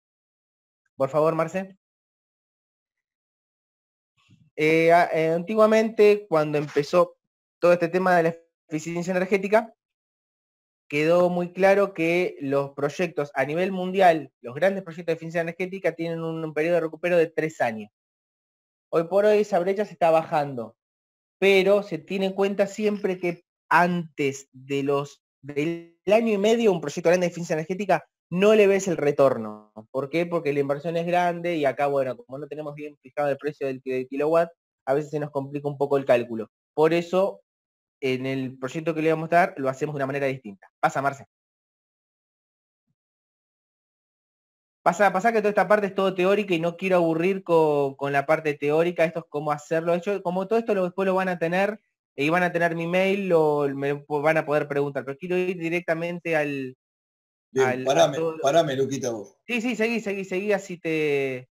Por favor, Marce. Antiguamente, cuando empezó todo este tema de la eficiencia energética, quedó muy claro que los proyectos a nivel mundial, los grandes proyectos de eficiencia energética, tienen un periodo de recupero de 3 años. Hoy por hoy esa brecha se está bajando, pero se tiene en cuenta siempre que antes del año y medio un proyecto grande de eficiencia energética no le ves el retorno. ¿Por qué? Porque la inversión es grande y acá, bueno, como no tenemos bien fijado el precio del kilowatt, a veces se nos complica un poco el cálculo. Por eso, en el proyecto que le vamos a dar, lo hacemos de una manera distinta. Pasa, Marce. Pasa que toda esta parte es todo teórica y no quiero aburrir con la parte teórica. Esto es cómo hacerlo. Como todo esto después lo van a tener, y van a tener mi mail, me van a poder preguntar. Pero quiero ir directamente al... Bien, parame, Luquita, vos. Sí, seguí, así te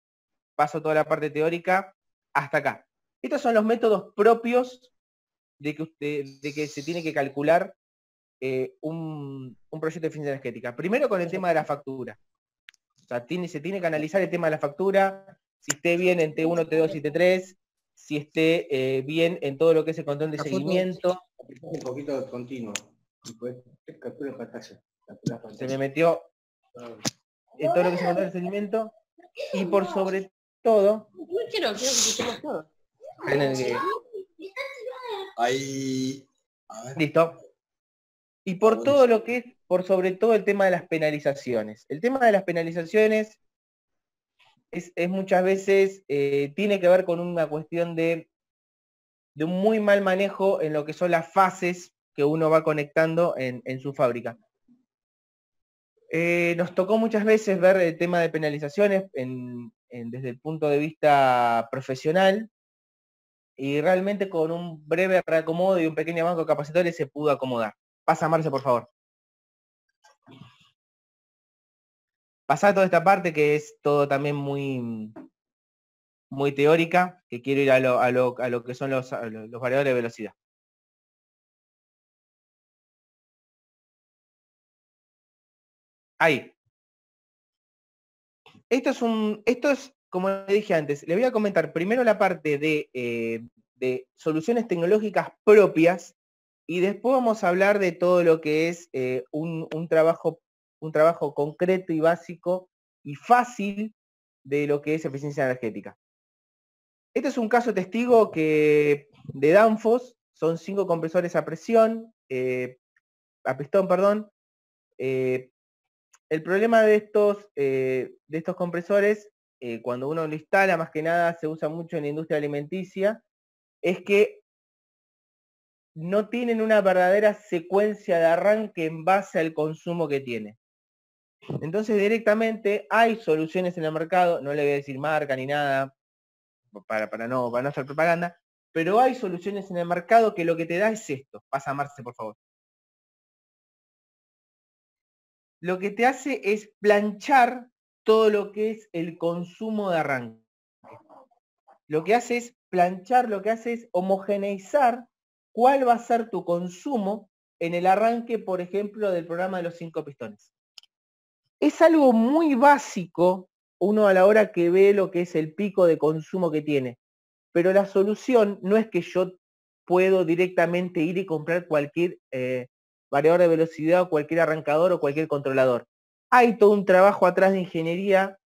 paso toda la parte teórica hasta acá. Estos son los métodos propios de que se tiene que calcular un proyecto de eficiencia energética. Primero con el tema de la factura. O sea, se tiene que analizar el tema de la factura, si esté bien en T1, T2 y T3, si esté bien en todo lo que es el control de seguimiento. Un poquito de continuo. Se me metió en todo lo que es el control de seguimiento. Y por sobre todo... Ahí... Listo. Y por todo lo que es, por sobre todo el tema de las penalizaciones. El tema de las penalizaciones es muchas veces, tiene que ver con una cuestión de un muy mal manejo en lo que son las fases que uno va conectando en su fábrica. Nos tocó muchas veces ver el tema de penalizaciones desde el punto de vista profesional, y realmente con un breve reacomodo y un pequeño banco de capacitores se pudo acomodar. Pasa, Marce, por favor. Pasar toda esta parte que es todo también muy teórica, que quiero ir a lo que son los variadores de velocidad. Ahí. Esto es, como le dije antes, le voy a comentar primero la parte de de soluciones tecnológicas propias y después vamos a hablar de todo lo que es un trabajo concreto y básico y fácil de lo que es eficiencia energética. Este es un caso testigo de Danfoss, son 5 compresores a presión, a pistón, perdón. El problema de estos compresores, cuando uno lo instala, más que nada se usa mucho en la industria alimenticia, es que no tienen una verdadera secuencia de arranque en base al consumo que tiene. Entonces directamente hay soluciones en el mercado, no le voy a decir marca ni nada, para no hacer propaganda, pero hay soluciones en el mercado que lo que te da es esto. Pasa, Marce, por favor. Lo que te hace es planchar todo lo que es el consumo de arranque. Lo que hace es planchar, lo que hace es homogeneizar cuál va a ser tu consumo en el arranque, por ejemplo, del programa de los 5 pistones. Es algo muy básico uno a la hora que ve lo que es el pico de consumo que tiene. Pero la solución no es que yo puedo directamente ir y comprar cualquier variador de velocidad o cualquier arrancador o cualquier controlador. Hay todo un trabajo atrás de ingeniería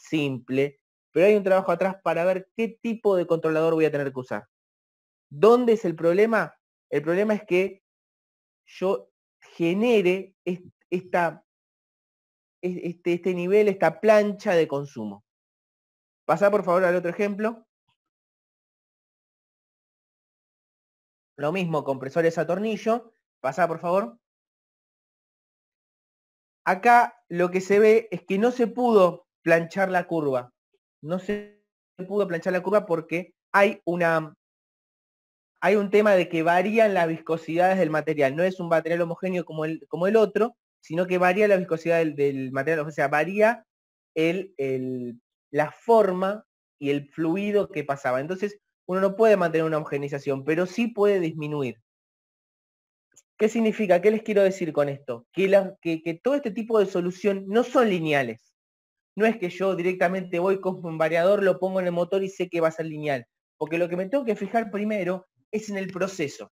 simple, pero hay un trabajo atrás para ver qué tipo de controlador voy a tener que usar. ¿Dónde es el problema? El problema es que yo genere este nivel, esta plancha de consumo. Pasá por favor al otro ejemplo. Lo mismo, compresores a tornillo. Pasá por favor. Acá lo que se ve es que no se pudo planchar la curva. No se pudo planchar la curva porque hay un tema de que varían las viscosidades del material. No es un material homogéneo como el otro, sino que varía la viscosidad del material. O sea, varía la forma y el fluido que pasaba. Entonces, uno no puede mantener una homogeneización, pero sí puede disminuir. ¿Qué significa? ¿Qué les quiero decir con esto? Que todo este tipo de solución no son lineales. No es que yo directamente voy con un variador, lo pongo en el motor y sé que va a ser lineal. Porque lo que me tengo que fijar primero es en el proceso.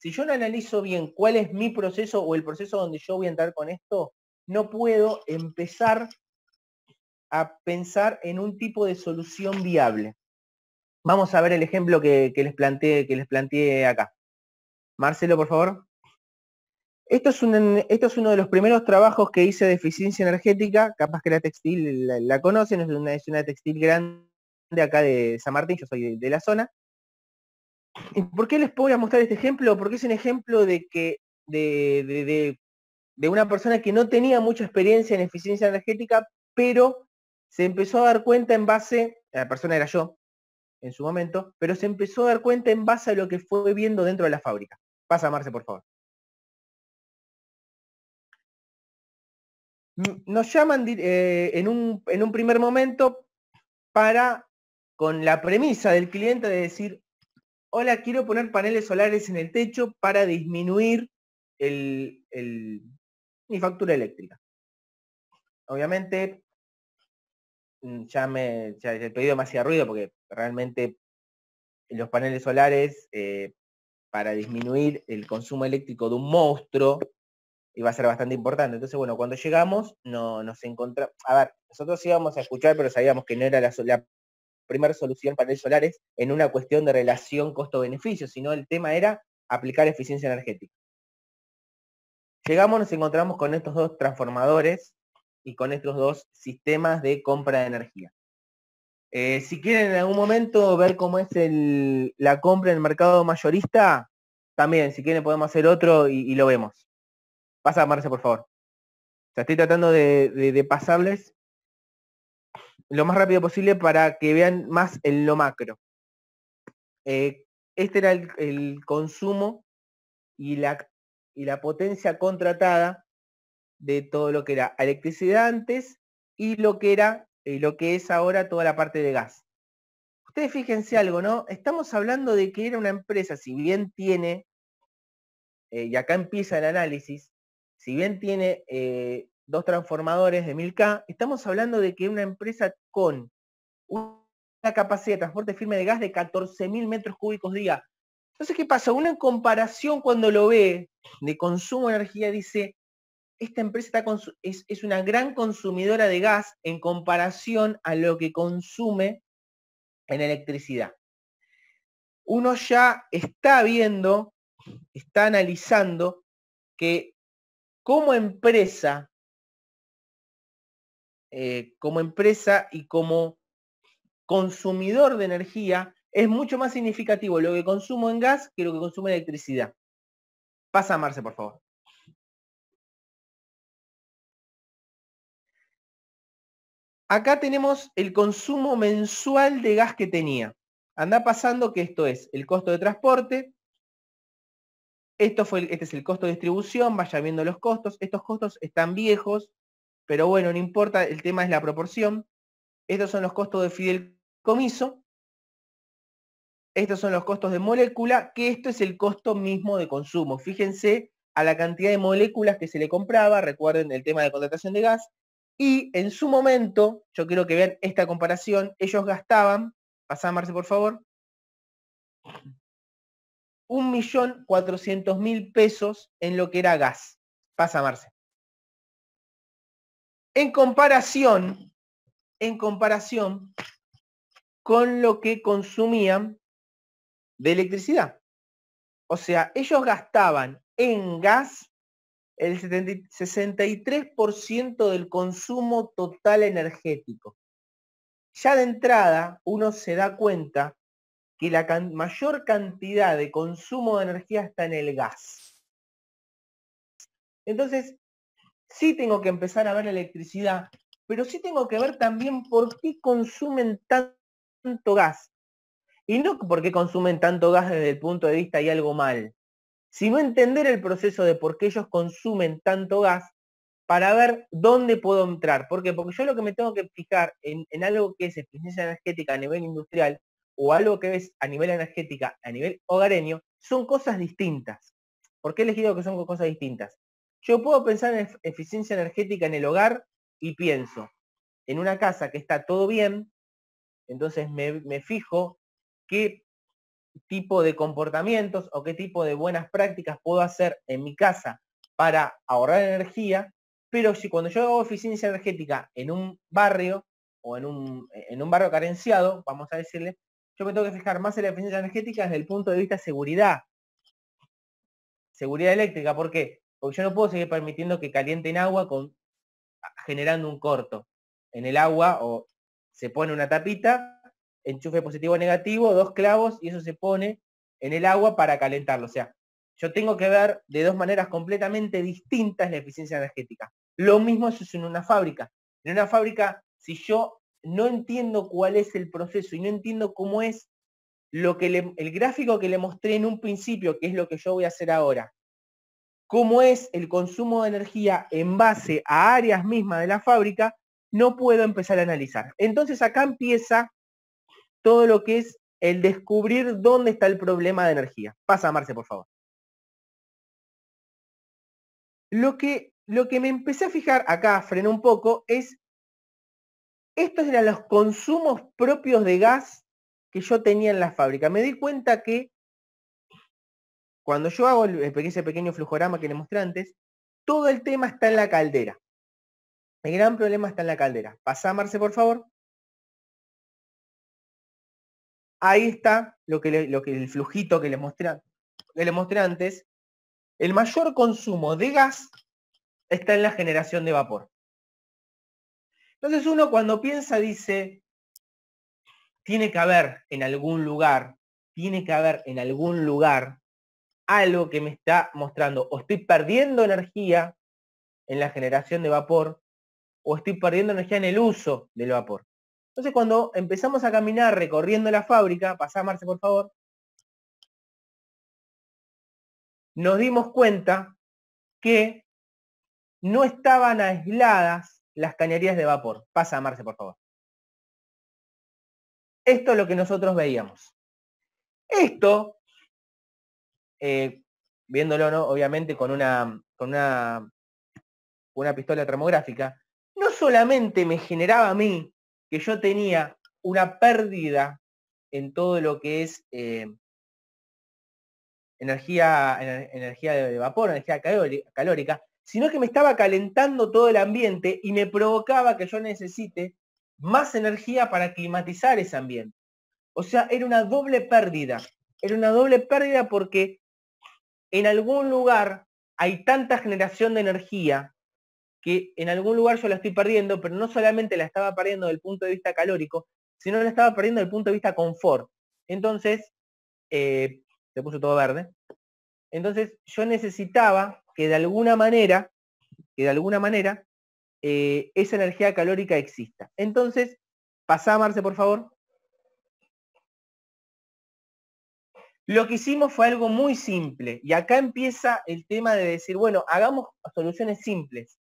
Si yo no analizo bien cuál es mi proceso o el proceso donde yo voy a entrar con esto, no puedo empezar a pensar en un tipo de solución viable. Vamos a ver el ejemplo que les planteé acá. Marcelo, por favor. Esto es uno de los primeros trabajos que hice de eficiencia energética, capaz que la textil la conocen, es una textil grande acá de San Martín, yo soy de la zona. ¿Y por qué les voy a mostrar este ejemplo? Porque es un ejemplo de una persona que no tenía mucha experiencia en eficiencia energética, pero se empezó a dar cuenta en base, la persona era yo en su momento, pero se empezó a dar cuenta en base a lo que fue viendo dentro de la fábrica. Pasa, Marce, por favor. Nos llaman en un primer momento con la premisa del cliente de decir, hola, quiero poner paneles solares en el techo para disminuir mi factura eléctrica. Obviamente, ya el pedido me hacía ruido porque realmente los paneles solares, para disminuir el consumo eléctrico de un monstruo, iba a ser bastante importante. Entonces, bueno, cuando llegamos, nos encontramos... A ver, nosotros íbamos a escuchar, pero sabíamos que no era la primera solución paneles solares en una cuestión de relación costo-beneficio, sino el tema era aplicar eficiencia energética. Llegamos, nos encontramos con estos 2 transformadores y con estos 2 sistemas de compra de energía. Si quieren en algún momento ver cómo es la compra en el mercado mayorista, también, si quieren podemos hacer otro y lo vemos. Pasa, Marce, por favor. O sea, estoy tratando de pasarles lo más rápido posible para que vean más en lo macro. Este era el consumo y la potencia contratada de todo lo que era electricidad antes y lo que es ahora toda la parte de gas. Ustedes fíjense algo, ¿no? Estamos hablando de que era una empresa, si bien tiene, y acá empieza el análisis, si bien tiene 2 transformadores de 1000K, estamos hablando de que una empresa con una capacidad de transporte firme de gas de 14.000 metros cúbicos día. Entonces, ¿qué pasa? Una comparación cuando lo ve de consumo de energía dice, esta empresa es una gran consumidora de gas en comparación a lo que consume en electricidad. Uno ya está viendo, está analizando que como empresa y como consumidor de energía, es mucho más significativo lo que consumo en gas que lo que consumo en electricidad. Pasa, Marce, por favor. Acá tenemos el consumo mensual de gas que tenía. Anda pasando que esto es el costo de transporte. Este es el costo de distribución, vaya viendo los costos. Estos costos están viejos, pero bueno, no importa, el tema es la proporción. Estos son los costos de fideicomiso. Estos son los costos de molécula, que esto es el costo mismo de consumo. Fíjense a la cantidad de moléculas que se le compraba, recuerden el tema de contratación de gas, y en su momento, yo quiero que vean esta comparación, ellos gastaban, pasá Marce por favor, 1.400.000 pesos en lo que era gas. Pasa Marce. En comparación con lo que consumían de electricidad. O sea, ellos gastaban en gas el 63% del consumo total energético. Ya de entrada, uno se da cuenta que la mayor cantidad de consumo de energía está en el gas. Entonces, sí tengo que empezar a ver la electricidad, pero sí tengo que ver también por qué consumen tanto gas. Y no por qué consumen tanto gas desde el punto de vista hay algo mal, sino entender el proceso de por qué ellos consumen tanto gas para ver dónde puedo entrar. ¿Por qué? Porque yo lo que me tengo que fijar en algo que es eficiencia energética a nivel industrial o algo que es a nivel energética a nivel hogareño, son cosas distintas. ¿Por qué les digo que son cosas distintas? Yo puedo pensar en eficiencia energética en el hogar y pienso en una casa que está todo bien, entonces me fijo qué tipo de comportamientos o qué tipo de buenas prácticas puedo hacer en mi casa para ahorrar energía, pero si cuando yo hago eficiencia energética en un barrio o en un barrio carenciado, vamos a decirle, yo me tengo que fijar más en la eficiencia energética desde el punto de vista de seguridad. Seguridad eléctrica, ¿por qué? Porque yo no puedo seguir permitiendo que calienten agua generando un corto en el agua, o se pone una tapita, enchufe positivo o negativo, 2 clavos y eso se pone en el agua para calentarlo. O sea, yo tengo que ver de dos maneras completamente distintas la eficiencia energética. Lo mismo es en una fábrica. En una fábrica, si yo no entiendo cuál es el proceso y no entiendo cómo es el gráfico que le mostré en un principio, que es lo que yo voy a hacer ahora, cómo es el consumo de energía en base a áreas mismas de la fábrica, no puedo empezar a analizar. Entonces acá empieza todo lo que es el descubrir dónde está el problema de energía. Pasa, Marce, por favor. Lo que me empecé a fijar, acá frené un poco, es estos eran los consumos propios de gas que yo tenía en la fábrica. Me di cuenta que cuando yo hago ese pequeño flujograma que les mostré antes, todo el tema está en la caldera. El gran problema está en la caldera. Pasá, Marce, por favor. Ahí está el flujito que les mostré antes. El mayor consumo de gas está en la generación de vapor. Entonces uno cuando piensa dice, tiene que haber en algún lugar algo que me está mostrando, o estoy perdiendo energía en la generación de vapor, o estoy perdiendo energía en el uso del vapor. Entonces cuando empezamos a caminar recorriendo la fábrica, pasá Marce por favor, nos dimos cuenta que no estaban aisladas las cañerías de vapor. Pasa Marce por favor. Esto es lo que nosotros veíamos. Esto, viéndolo, ¿no? Obviamente con una pistola termográfica, no solamente me generaba a mí que yo tenía una pérdida en todo lo que es energía de vapor, energía calórica, sino que me estaba calentando todo el ambiente y me provocaba que yo necesite más energía para climatizar ese ambiente. O sea, era una doble pérdida. Era una doble pérdida porque en algún lugar hay tanta generación de energía que en algún lugar yo la estoy perdiendo, pero no solamente la estaba perdiendo desde el punto de vista calórico, sino la estaba perdiendo desde el punto de vista confort. Entonces, se puso todo verde. Entonces, yo necesitaba que de alguna manera, esa energía calórica exista. Entonces, pasá, Marce, por favor. Lo que hicimos fue algo muy simple, y acá empieza el tema de decir, bueno, hagamos soluciones simples.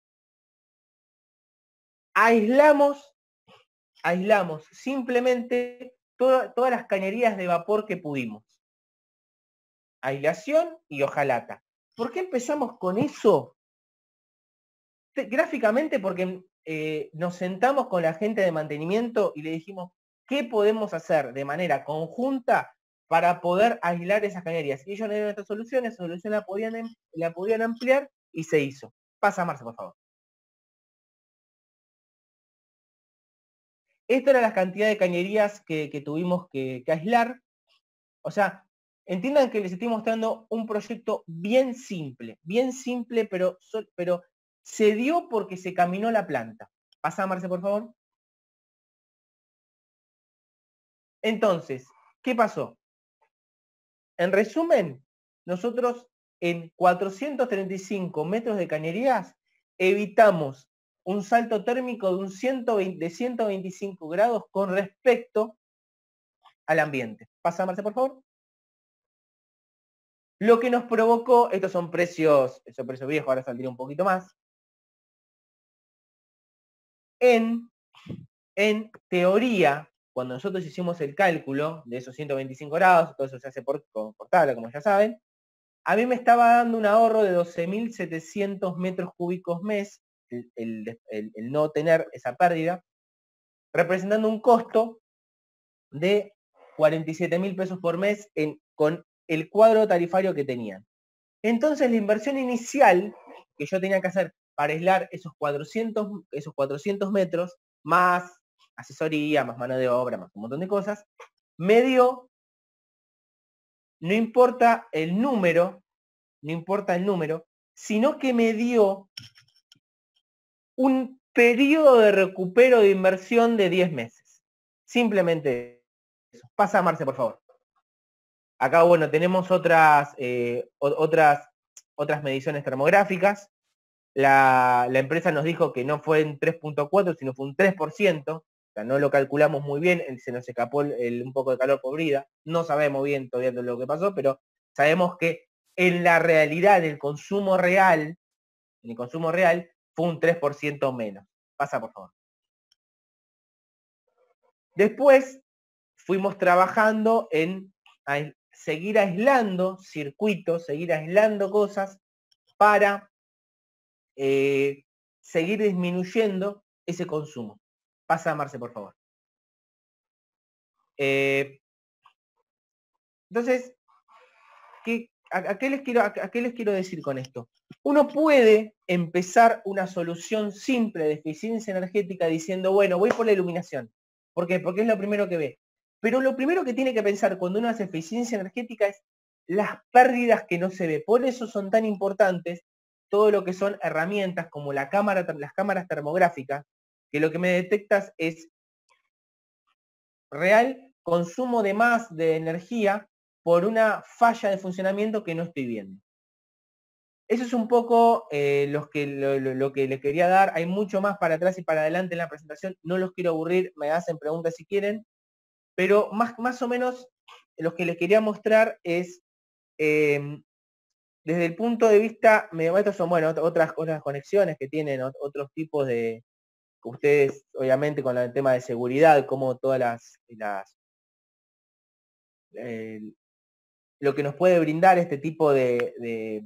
Aislamos simplemente todas las cañerías de vapor que pudimos. Aislación y hojalata. ¿Por qué empezamos con eso? Gráficamente porque nos sentamos con la gente de mantenimiento y le dijimos, ¿qué podemos hacer de manera conjunta para poder aislar esas cañerías? Y ellos le dieron estas soluciones, esa solución la podían ampliar y se hizo. Pasa, Marce, por favor. Esta era la cantidad de cañerías que tuvimos que aislar. O sea, entiendan que les estoy mostrando un proyecto bien simple, pero se dio porque se caminó la planta. Pasa, Marce, por favor. Entonces, ¿qué pasó? En resumen, nosotros en 435 metros de cañerías evitamos un salto térmico de 125 grados con respecto al ambiente. Pasa, Marce, por favor. Lo que nos provocó, estos son precios viejos, ahora saldría un poquito más. En teoría, cuando nosotros hicimos el cálculo de esos 125 grados, todo eso se hace por tabla, como ya saben, a mí me estaba dando un ahorro de 12.700 metros cúbicos mes, el no tener esa pérdida, representando un costo de 47.000 pesos por mes con el cuadro tarifario que tenían. Entonces la inversión inicial que yo tenía que hacer para aislar esos 400 metros, más asesoría, más mano de obra, más un montón de cosas, me dio, no importa el número, sino que me dio un periodo de recupero de inversión de 10 meses. Simplemente eso. Pasa, Marce, por favor. Acá, bueno, tenemos otras mediciones termográficas. La empresa nos dijo que no fue en 3.4, sino fue un 3%. O sea, no lo calculamos muy bien, se nos escapó un poco de calor por brida. No sabemos bien todavía lo que pasó, pero sabemos que en la realidad, en el consumo real, fue un 3% menos. Pasa, por favor. Después fuimos trabajando en seguir aislando circuitos, seguir aislando cosas para seguir disminuyendo ese consumo. Pasa, Marce, por favor. Entonces, ¿a qué les quiero decir con esto? Uno puede empezar una solución simple de eficiencia energética diciendo, bueno, voy por la iluminación. ¿Por qué? Porque es lo primero que ve. Pero lo primero que tiene que pensar cuando uno hace eficiencia energética es las pérdidas que no se ve. Por eso son tan importantes todo lo que son herramientas como las cámaras termográficas, que lo que me detectas es real consumo de más de energía por una falla de funcionamiento que no estoy viendo. Eso es un poco lo que les quería dar. Hay mucho más para atrás y para adelante en la presentación. No los quiero aburrir, me hacen preguntas si quieren. Pero más o menos lo que les quería mostrar es, desde el punto de vista, estas son, bueno, otras conexiones que tienen otros tipos de, ustedes, obviamente, con el tema de seguridad, como todas lo que nos puede brindar este tipo de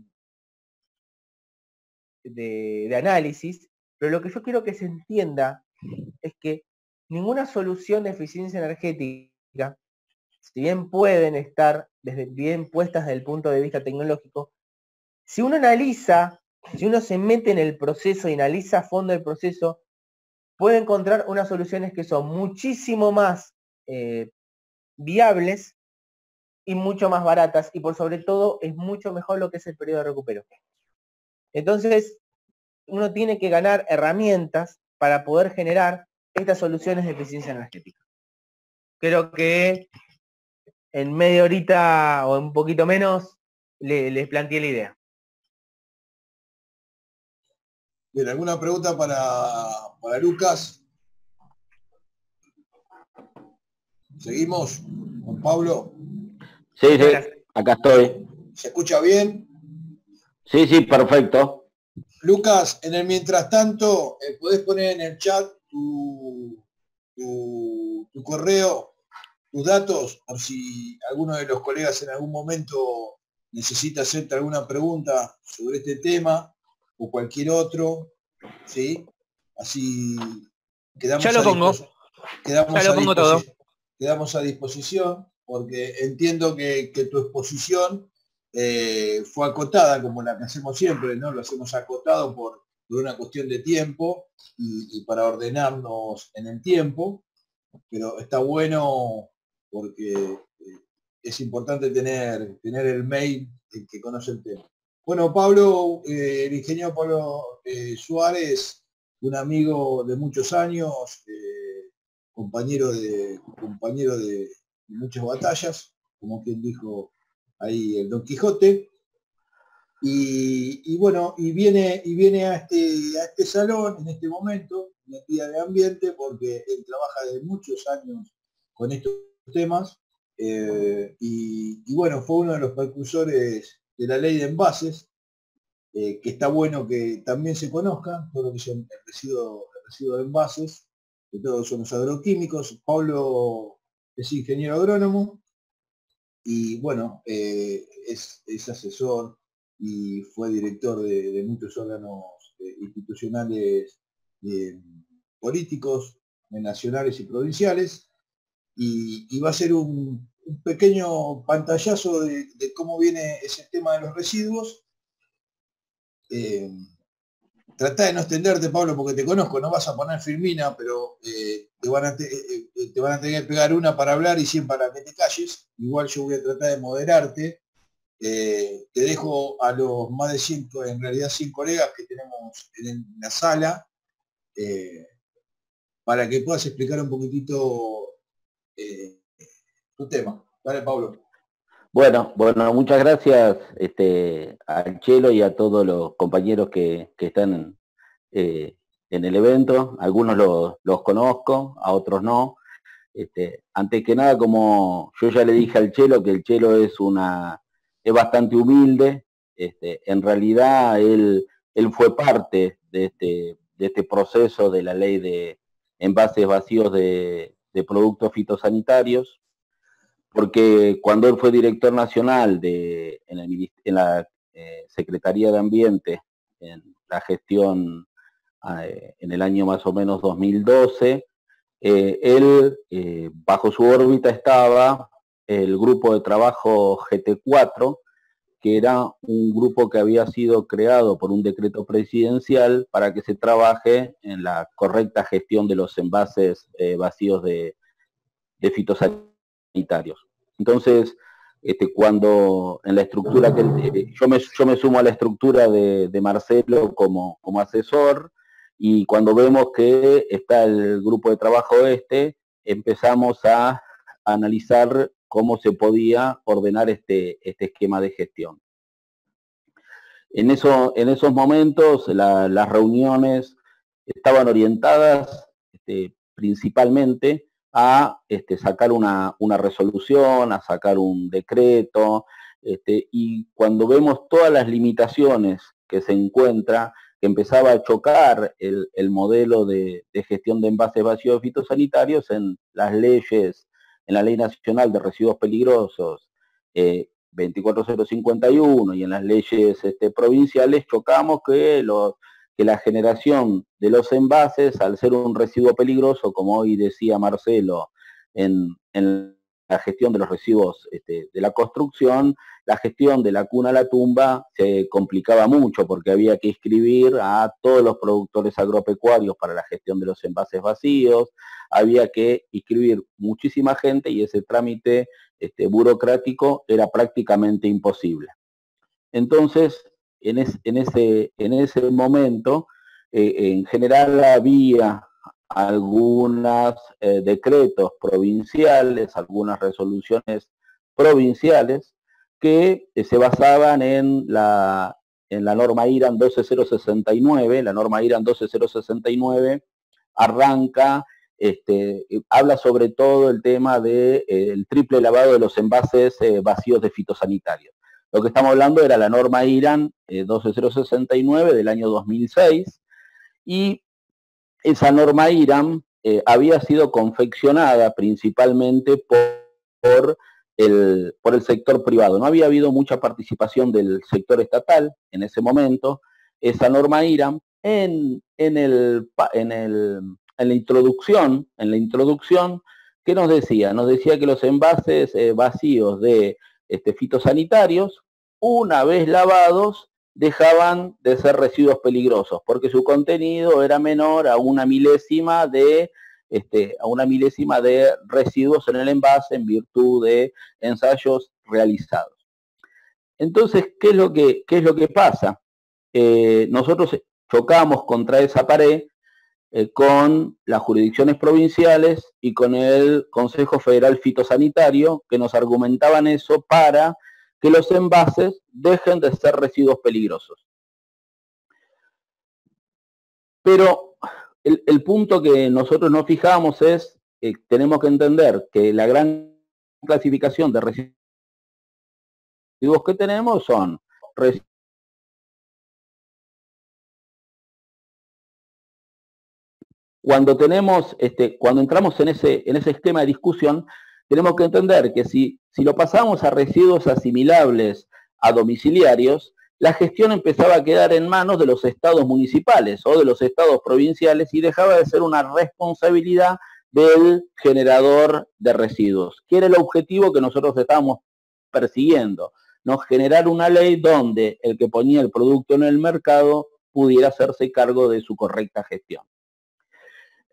análisis, pero lo que yo quiero que se entienda es que ninguna solución de eficiencia energética, si bien pueden estar bien puestas desde el punto de vista tecnológico, si uno analiza, si uno se mete en el proceso y analiza a fondo el proceso, puede encontrar unas soluciones que son muchísimo más viables y mucho más baratas, y por sobre todo es mucho mejor lo que es el periodo de recupero. Entonces, uno tiene que ganar herramientas para poder generar estas soluciones de eficiencia energética. Creo que en media horita o un poquito menos les planteé la idea. Bien, ¿alguna pregunta para Lucas? ¿Seguimos con Pablo? Sí, acá estoy. ¿Se escucha bien? Sí, perfecto. Lucas, en el mientras tanto, podés poner en el chat tu correo, tus datos, por si alguno de los colegas en algún momento necesita hacerte alguna pregunta sobre este tema o cualquier otro, ¿sí? Así quedamos ya lo pongo. Quedamos a disposición, porque entiendo que tu exposición fue acotada, como la que hacemos siempre, ¿no? Lo hacemos acotado por una cuestión de tiempo y para ordenarnos en el tiempo, pero está bueno porque es importante tener el mail que conoce el tema. Bueno, Pablo, el ingeniero Pablo Suárez, un amigo de muchos años, compañero de muchas batallas, como quien dijo ahí el Don Quijote, y bueno, y viene a este salón en este momento, en el Día de Ambiente, porque él trabaja de muchos años con estos temas, y bueno, fue uno de los precursores de la ley de envases, que está bueno que también se conozca todo lo que son el residuo de envases, que todos son los agroquímicos. Pablo es ingeniero agrónomo y bueno, es asesor y fue director de muchos órganos institucionales políticos, nacionales y provinciales, y va a ser un pequeño pantallazo de cómo viene ese tema de los residuos. Trata de no extenderte, Pablo, porque te conozco, no vas a poner Firmina, pero te van a tener que pegar una para hablar y 100 para que te calles. Igual yo voy a tratar de moderarte. Te dejo a los más de 100, en realidad 100 colegas que tenemos en la sala, para que puedas explicar un poquitito tu tema. Dale, Pablo. Bueno, muchas gracias al Chelo y a todos los compañeros que están en el evento. Algunos los conozco, a otros no. Antes que nada, como yo ya le dije al Chelo, que el Chelo es bastante humilde. En realidad él fue parte de este proceso de la ley de envases vacíos de productos fitosanitarios, porque cuando él fue director nacional en la Secretaría de Ambiente, en la gestión en el año más o menos 2012, él, bajo su órbita estaba el grupo de trabajo GT4, que era un grupo que había sido creado por un decreto presidencial para que se trabaje en la correcta gestión de los envases vacíos de fitosanitarios. Entonces, cuando en la estructura que yo me sumo a la estructura de Marcelo como asesor, y cuando vemos que está el grupo de trabajo empezamos a analizar cómo se podía ordenar este esquema de gestión. En esos momentos las reuniones estaban orientadas principalmente a sacar una resolución, a sacar un decreto, y cuando vemos todas las limitaciones que se encuentra, que empezaba a chocar el modelo de gestión de envases vacíos fitosanitarios en las leyes, en la Ley Nacional de Residuos Peligrosos 24051 y en las leyes provinciales, chocamos que la generación de los envases, al ser un residuo peligroso, como hoy decía Marcelo, en la gestión de los residuos de la construcción, la gestión de la cuna a la tumba se complicaba mucho porque había que inscribir a todos los productores agropecuarios para la gestión de los envases vacíos, había que inscribir muchísima gente y ese trámite burocrático era prácticamente imposible. Entonces, en ese momento, en general había algunos decretos provinciales, algunas resoluciones provinciales que se basaban en la norma IRAN 12069. La norma IRAN 12069 arranca, habla sobre todo el tema del triple lavado de los envases vacíos de fitosanitarios. Lo que estamos hablando era la norma IRAN 12069 del año 2006, y esa norma IRAN había sido confeccionada principalmente por el sector privado. No había habido mucha participación del sector estatal en ese momento. Esa norma IRAN, en la introducción, ¿qué nos decía? Nos decía que los envases vacíos de fitosanitarios, una vez lavados, dejaban de ser residuos peligrosos, porque su contenido era menor a una milésima de residuos en el envase en virtud de ensayos realizados. Entonces, ¿qué es lo que pasa? Nosotros chocamos contra esa pared con las jurisdicciones provinciales y con el Consejo Federal Fitosanitario, que nos argumentaban eso para que los envases dejen de ser residuos peligrosos. Pero el punto que nosotros nos fijamos es que tenemos que entender que la gran clasificación de residuos que tenemos son residuos cuando entramos en ese esquema de discusión, tenemos que entender que si lo pasamos a residuos asimilables a domiciliarios, la gestión empezaba a quedar en manos de los estados municipales o de los estados provinciales y dejaba de ser una responsabilidad del generador de residuos, que era el objetivo que nosotros estábamos persiguiendo, ¿no? Generar una ley donde el que ponía el producto en el mercado pudiera hacerse cargo de su correcta gestión.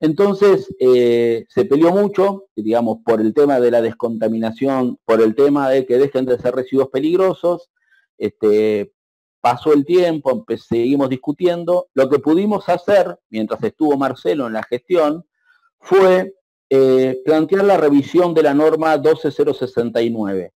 Entonces, se peleó mucho, digamos, por el tema de la descontaminación, por el tema de que dejen de ser residuos peligrosos. Pasó el tiempo, seguimos discutiendo. Lo que pudimos hacer, mientras estuvo Marcelo en la gestión, fue plantear la revisión de la norma 12069.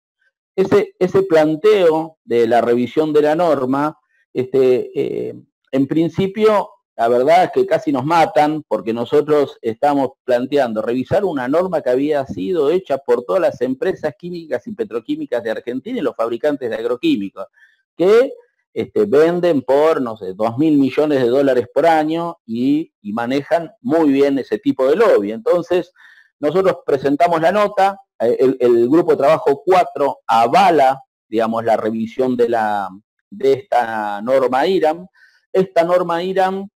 Ese planteo de la revisión de la norma, en principio, la verdad es que casi nos matan, porque nosotros estamos planteando revisar una norma que había sido hecha por todas las empresas químicas y petroquímicas de Argentina y los fabricantes de agroquímicos, que venden por, no sé, 2.000 millones de dólares por año y manejan muy bien ese tipo de lobby. Entonces, nosotros presentamos la nota, el grupo de trabajo 4 avala, digamos, la revisión de esta norma IRAN. Esta norma IRAN,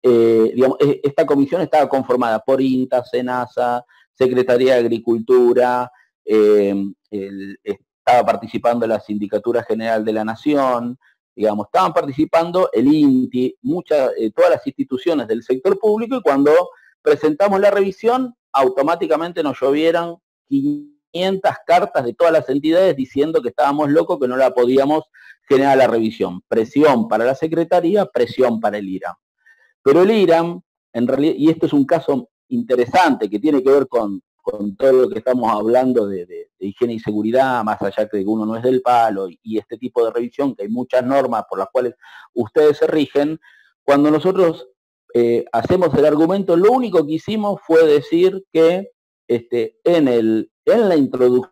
digamos, esta comisión estaba conformada por INTA, SENASA, Secretaría de Agricultura, estaba participando la Sindicatura General de la Nación, digamos, estaban participando el INTI, todas las instituciones del sector público, y cuando presentamos la revisión, automáticamente nos llovieron 500 cartas de todas las entidades diciendo que estábamos locos, que no la podíamos generar la revisión. Presión para la Secretaría, presión para el IRAN. Pero el IRAN, en realidad, y esto es un caso interesante que tiene que ver con todo lo que estamos hablando de higiene y seguridad, más allá que uno no es del palo, y este tipo de revisión, que hay muchas normas por las cuales ustedes se rigen, cuando nosotros hacemos el argumento, lo único que hicimos fue decir que en la introducción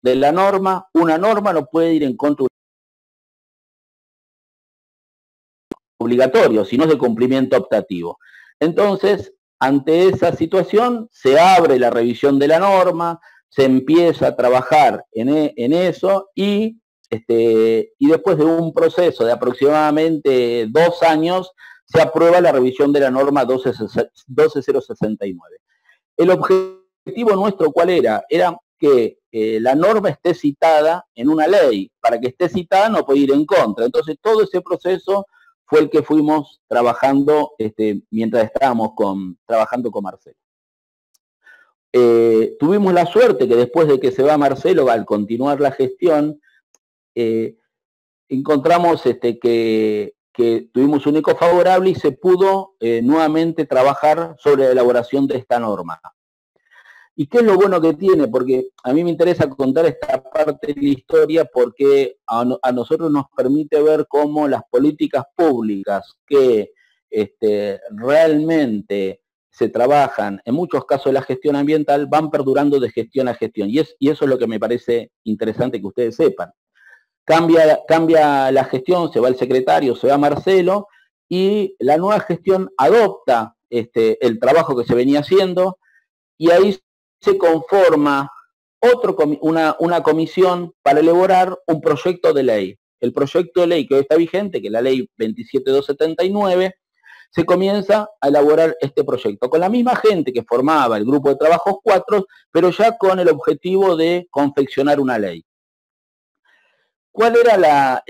de la norma, una norma no puede ir en contra obligatorio, sino de cumplimiento optativo. Entonces, ante esa situación, se abre la revisión de la norma, se empieza a trabajar en eso y y después de un proceso de aproximadamente 2 años, se aprueba la revisión de la norma 12069. El objetivo nuestro, ¿cuál era? Era que la norma esté citada en una ley. Para que esté citada no puede ir en contra. Entonces, todo ese proceso fue el que fuimos trabajando mientras estábamos trabajando con Marcelo. Tuvimos la suerte que después de que se va Marcelo, al continuar la gestión, encontramos que tuvimos un eco favorable y se pudo nuevamente trabajar sobre la elaboración de esta norma. ¿Y qué es lo bueno que tiene? Porque a mí me interesa contar esta parte de la historia porque a nosotros nos permite ver cómo las políticas públicas que realmente se trabajan, en muchos casos de la gestión ambiental, van perdurando de gestión a gestión. Y eso es lo que me parece interesante que ustedes sepan. Cambia la gestión, se va el secretario, se va Marcelo, y la nueva gestión adopta el trabajo que se venía haciendo, y ahí se conforma una comisión para elaborar un proyecto de ley. El proyecto de ley que hoy está vigente, que es la ley 27279, se comienza a elaborar este proyecto, con la misma gente que formaba el grupo de trabajos 4, pero ya con el objetivo de confeccionar una ley. ¿Cuál era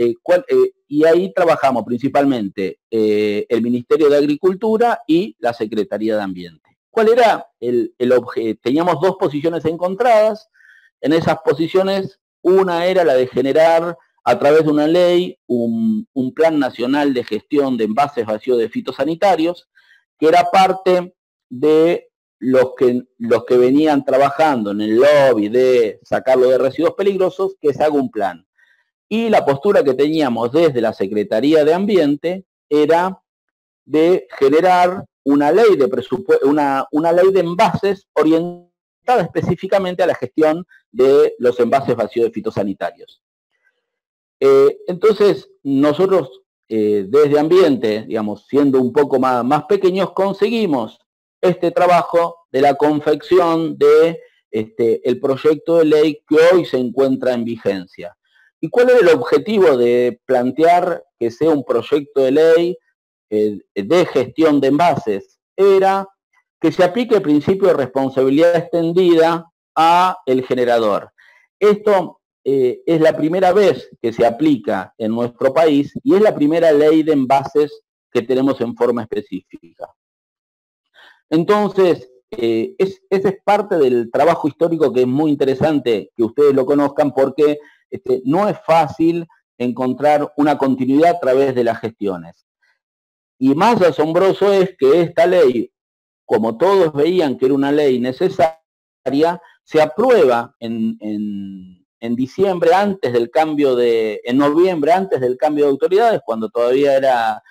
y ahí trabajamos principalmente el Ministerio de Agricultura y la Secretaría de Ambiente. ¿Cuál era el objetivo? Teníamos 2 posiciones encontradas. En esas posiciones, una era la de generar a través de una ley un plan nacional de gestión de envases vacíos de fitosanitarios, que era parte de los que venían trabajando en el lobby de sacarlo de residuos peligrosos, que se haga un plan. Y la postura que teníamos desde la Secretaría de Ambiente era de generar una ley de presupuesto, una ley de envases orientada específicamente a la gestión de los envases vacíos de fitosanitarios. Entonces, nosotros desde Ambiente, digamos, siendo un poco más pequeños, conseguimos este trabajo de la confección de el proyecto de ley que hoy se encuentra en vigencia. ¿Y cuál era el objetivo de plantear que sea un proyecto de ley de gestión de envases? Era que se aplique el principio de responsabilidad extendida a el generador. Esto es la primera vez que se aplica en nuestro país y es la primera ley de envases que tenemos en forma específica. Entonces, ese es parte del trabajo histórico que es muy interesante que ustedes lo conozcan porque no es fácil encontrar una continuidad a través de las gestiones. Y más asombroso es que esta ley, como todos veían que era una ley necesaria, se aprueba en diciembre, en noviembre, antes del cambio de autoridades, cuando todavía era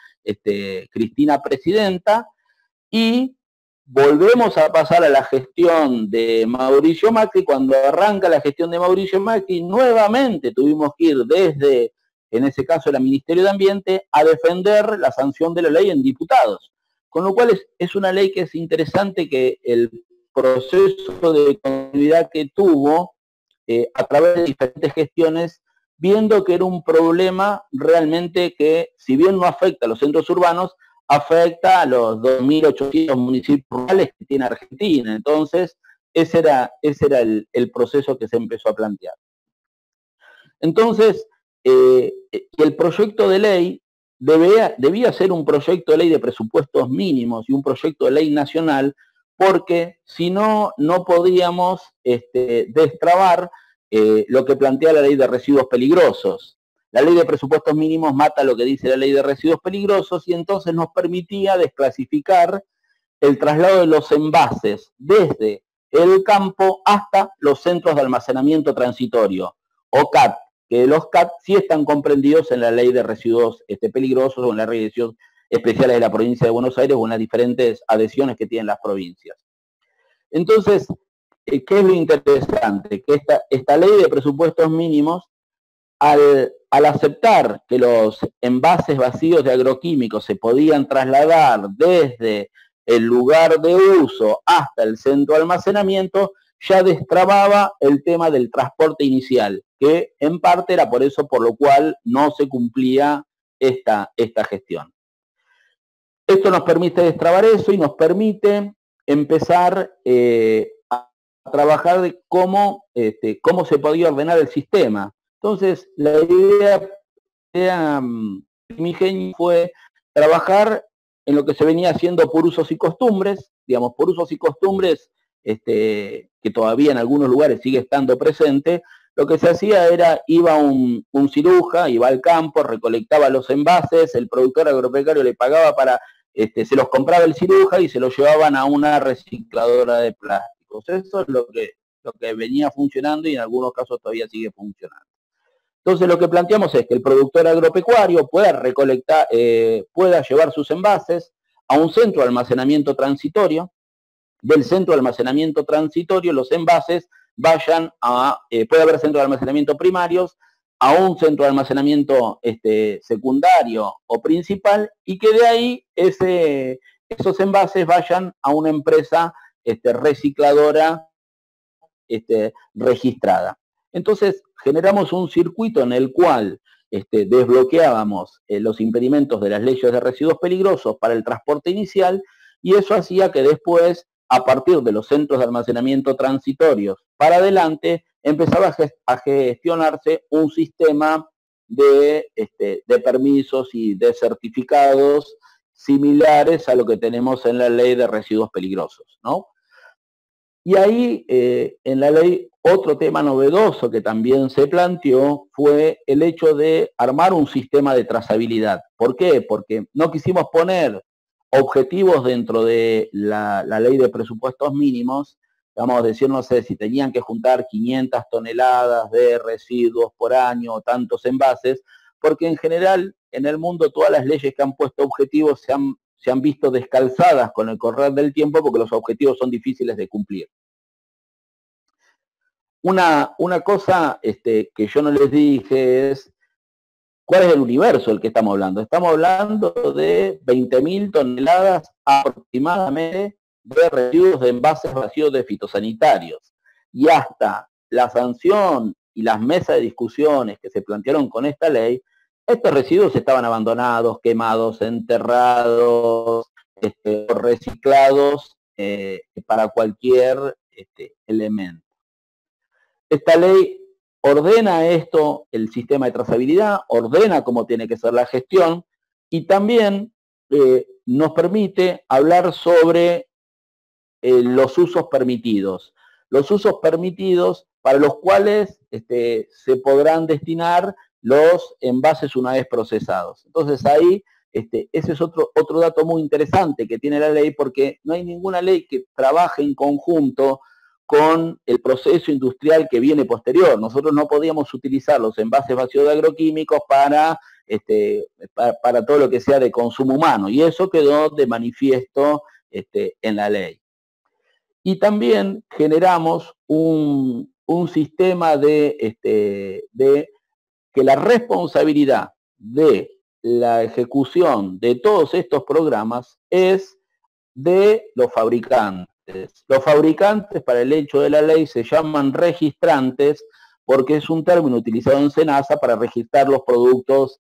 Cristina presidenta, y volvemos a pasar a la gestión de Mauricio Macri. Cuando arranca la gestión de Mauricio Macri, nuevamente tuvimos que ir desde, en ese caso, el Ministerio de Ambiente, a defender la sanción de la ley en diputados. Con lo cual es una ley que es interesante que el proceso de continuidad que tuvo a través de diferentes gestiones, viendo que era un problema realmente que, si bien no afecta a los centros urbanos, afecta a los 2.800 municipios rurales que tiene Argentina. Entonces, ese era el proceso que se empezó a plantear. Entonces, el proyecto de ley debía ser un proyecto de ley de presupuestos mínimos y un proyecto de ley nacional, porque si no, no podíamos destrabar lo que plantea la ley de residuos peligrosos. La ley de presupuestos mínimos mata lo que dice la ley de residuos peligrosos y entonces nos permitía desclasificar el traslado de los envases desde el campo hasta los centros de almacenamiento transitorio, o CAT, que los CAT sí están comprendidos en la ley de residuos peligrosos o en la ley de residuos especiales de la provincia de Buenos Aires o en las diferentes adhesiones que tienen las provincias. Entonces, ¿qué es lo interesante? Que esta ley de presupuestos mínimos, al aceptar que los envases vacíos de agroquímicos se podían trasladar desde el lugar de uso hasta el centro de almacenamiento, ya destrababa el tema del transporte inicial, que en parte era por eso por lo cual no se cumplía esta gestión. Esto nos permite destrabar eso y nos permite empezar a trabajar de cómo se podía ordenar el sistema. Entonces, la idea primigenia fue trabajar en lo que se venía haciendo por usos y costumbres, digamos, por usos y costumbres que todavía en algunos lugares sigue estando presente. Lo que se hacía era, iba un ciruja, iba al campo, recolectaba los envases, el productor agropecuario le pagaba para, se los compraba el ciruja y se los llevaban a una recicladora de plásticos. Eso es lo que venía funcionando y en algunos casos todavía sigue funcionando. Entonces lo que planteamos es que el productor agropecuario pueda recolectar, pueda llevar sus envases a un centro de almacenamiento transitorio. Del centro de almacenamiento transitorio los envases vayan a, puede haber centros de almacenamiento primarios, a un centro de almacenamiento secundario o principal, y que de ahí esos envases vayan a una empresa recicladora registrada. Entonces generamos un circuito en el cual desbloqueábamos los impedimentos de las leyes de residuos peligrosos para el transporte inicial, y eso hacía que después, a partir de los centros de almacenamiento transitorios para adelante, empezaba a gestionarse un sistema de permisos y de certificados similares a lo que tenemos en la ley de residuos peligrosos, ¿no? Y ahí, en la ley, otro tema novedoso que también se planteó fue el hecho de armar un sistema de trazabilidad. ¿Por qué? Porque no quisimos poner objetivos dentro de la ley de presupuestos mínimos, vamos a decir, no sé, si tenían que juntar 500 toneladas de residuos por año o tantos envases, porque en general en el mundo todas las leyes que han puesto objetivos se han visto descalzadas con el correr del tiempo porque los objetivos son difíciles de cumplir. Una cosa que yo no les dije es, ¿cuál es el universo del que estamos hablando? Estamos hablando de 20.000 toneladas aproximadamente de residuos de envases vacíos de fitosanitarios. Y hasta la sanción y las mesas de discusiones que se plantearon con esta ley, estos residuos estaban abandonados, quemados, enterrados, reciclados para cualquier elemento. Esta ley ordena esto, el sistema de trazabilidad, ordena cómo tiene que ser la gestión y también nos permite hablar sobre los usos permitidos. Los usos permitidos para los cuales se podrán destinar los envases una vez procesados. Entonces ahí, ese es otro dato muy interesante que tiene la ley, porque no hay ninguna ley que trabaje en conjunto con el proceso industrial que viene posterior. Nosotros no podíamos utilizar los envases vacíos de agroquímicos para todo lo que sea de consumo humano, y eso quedó de manifiesto en la ley. Y también generamos un sistema de que la responsabilidad de la ejecución de todos estos programas es de los fabricantes. Los fabricantes, para el hecho de la ley, se llaman registrantes porque es un término utilizado en SENASA para registrar los productos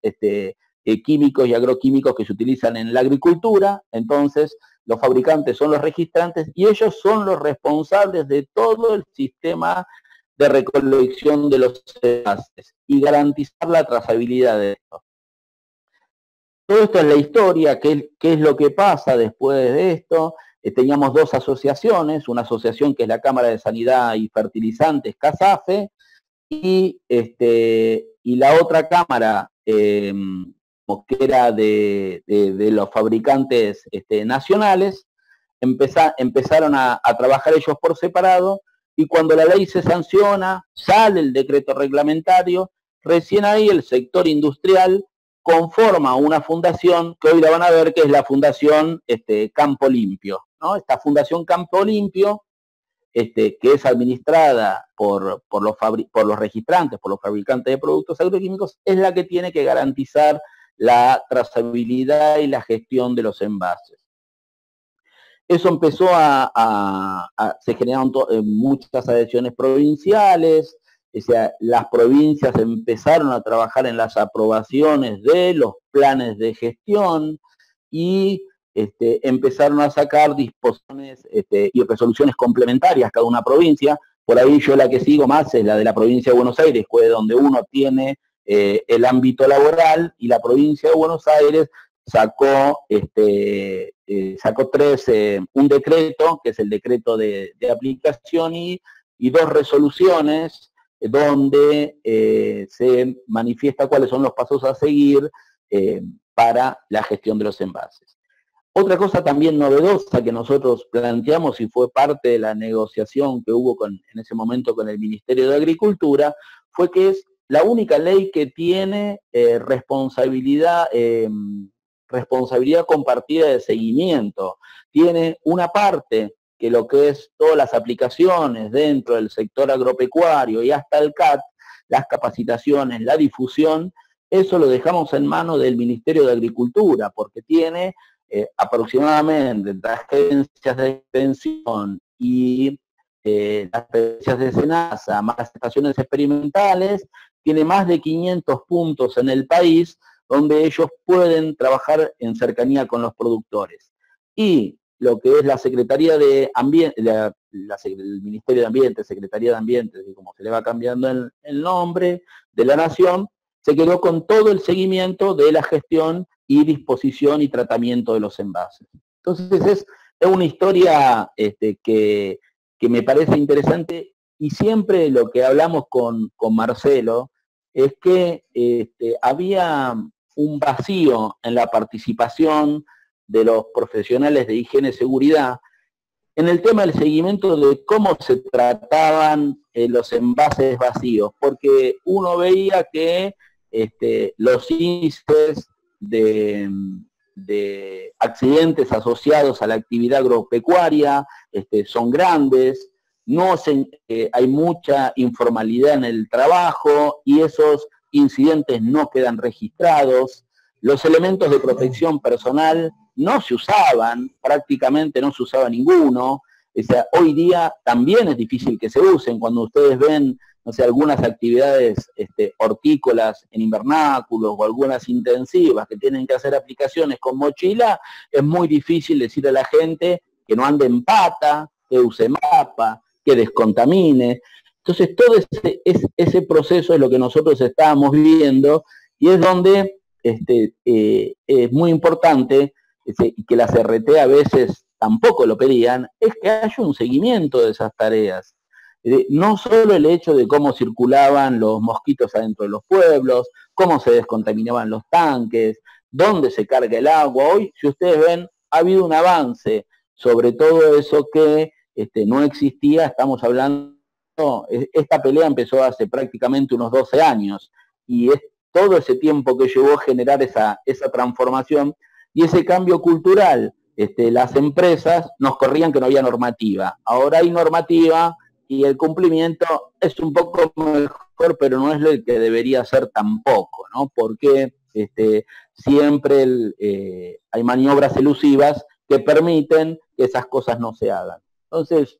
químicos y agroquímicos que se utilizan en la agricultura. Entonces, los fabricantes son los registrantes y ellos son los responsables de todo el sistema de recolección de los envases y garantizar la trazabilidad de esto. Todo esto es la historia, qué es lo que pasa después de esto. Teníamos dos asociaciones, una asociación que es la Cámara de Sanidad y Fertilizantes, CASAFE, y la otra cámara que era de los fabricantes nacionales. Empezaron a trabajar ellos por separado, y cuando la ley se sanciona, sale el decreto reglamentario, recién ahí el sector industrial conforma una fundación que hoy la van a ver, que es la Fundación Campo Limpio, ¿no? Esta Fundación Campo Limpio, que es administrada por los registrantes, por los fabricantes de productos agroquímicos, es la que tiene que garantizar la trazabilidad y la gestión de los envases. Eso empezó se generaron muchas adhesiones provinciales, o sea, las provincias empezaron a trabajar en las aprobaciones de los planes de gestión y empezaron a sacar disposiciones y resoluciones complementarias cada una provincia. Por ahí yo la que sigo más es la de la provincia de Buenos Aires, fue donde uno tiene el ámbito laboral, y la provincia de Buenos Aires sacó un decreto, que es el decreto de aplicación, y 2 resoluciones donde se manifiesta cuáles son los pasos a seguir para la gestión de los envases. Otra cosa también novedosa que nosotros planteamos y fue parte de la negociación que hubo en ese momento con el Ministerio de Agricultura, fue que es la única ley que tiene responsabilidad compartida de seguimiento. Tiene una parte que lo que es todas las aplicaciones dentro del sector agropecuario y hasta el CAT, las capacitaciones, la difusión, eso lo dejamos en manos del Ministerio de Agricultura, porque tiene aproximadamente las agencias de extensión y las agencias de SENASA, más las estaciones experimentales, tiene más de 500 puntos en el país donde ellos pueden trabajar en cercanía con los productores. Y lo que es la Secretaría de Ambiente, el Ministerio de Ambiente, Secretaría de Ambiente, como se le va cambiando el nombre, de la Nación, se quedó con todo el seguimiento de la gestión y disposición y tratamiento de los envases. Entonces es una historia que me parece interesante, y siempre lo que hablamos con Marcelo es que había un vacío en la participación de los profesionales de higiene y seguridad en el tema del seguimiento de cómo se trataban los envases vacíos, porque uno veía que los índices de accidentes asociados a la actividad agropecuaria son grandes, hay mucha informalidad en el trabajo y esos incidentes no quedan registrados. Los elementos de protección personal no se usaban, prácticamente no se usaba ninguno. O sea, hoy día también es difícil que se usen. Cuando ustedes ven, no sé, algunas actividades hortícolas en invernáculos o algunas intensivas que tienen que hacer aplicaciones con mochila, es muy difícil decir a la gente que no ande en pata, que use mapa, que descontamine. Entonces todo ese proceso es lo que nosotros estábamos viviendo, y es donde es muy importante, y que las RT a veces tampoco lo pedían, es que haya un seguimiento de esas tareas. No solo el hecho de cómo circulaban los mosquitos adentro de los pueblos, cómo se descontaminaban los tanques, dónde se carga el agua. Hoy, si ustedes ven, ha habido un avance sobre todo eso que no existía. Estamos hablando, esta pelea empezó hace prácticamente unos 12 años, y es todo ese tiempo que llevó a generar esa transformación y ese cambio cultural. Las empresas nos corrían que no había normativa, ahora hay normativa y el cumplimiento es un poco mejor, pero no es lo que debería ser tampoco, ¿no? Porque siempre hay maniobras elusivas que permiten que esas cosas no se hagan. Entonces,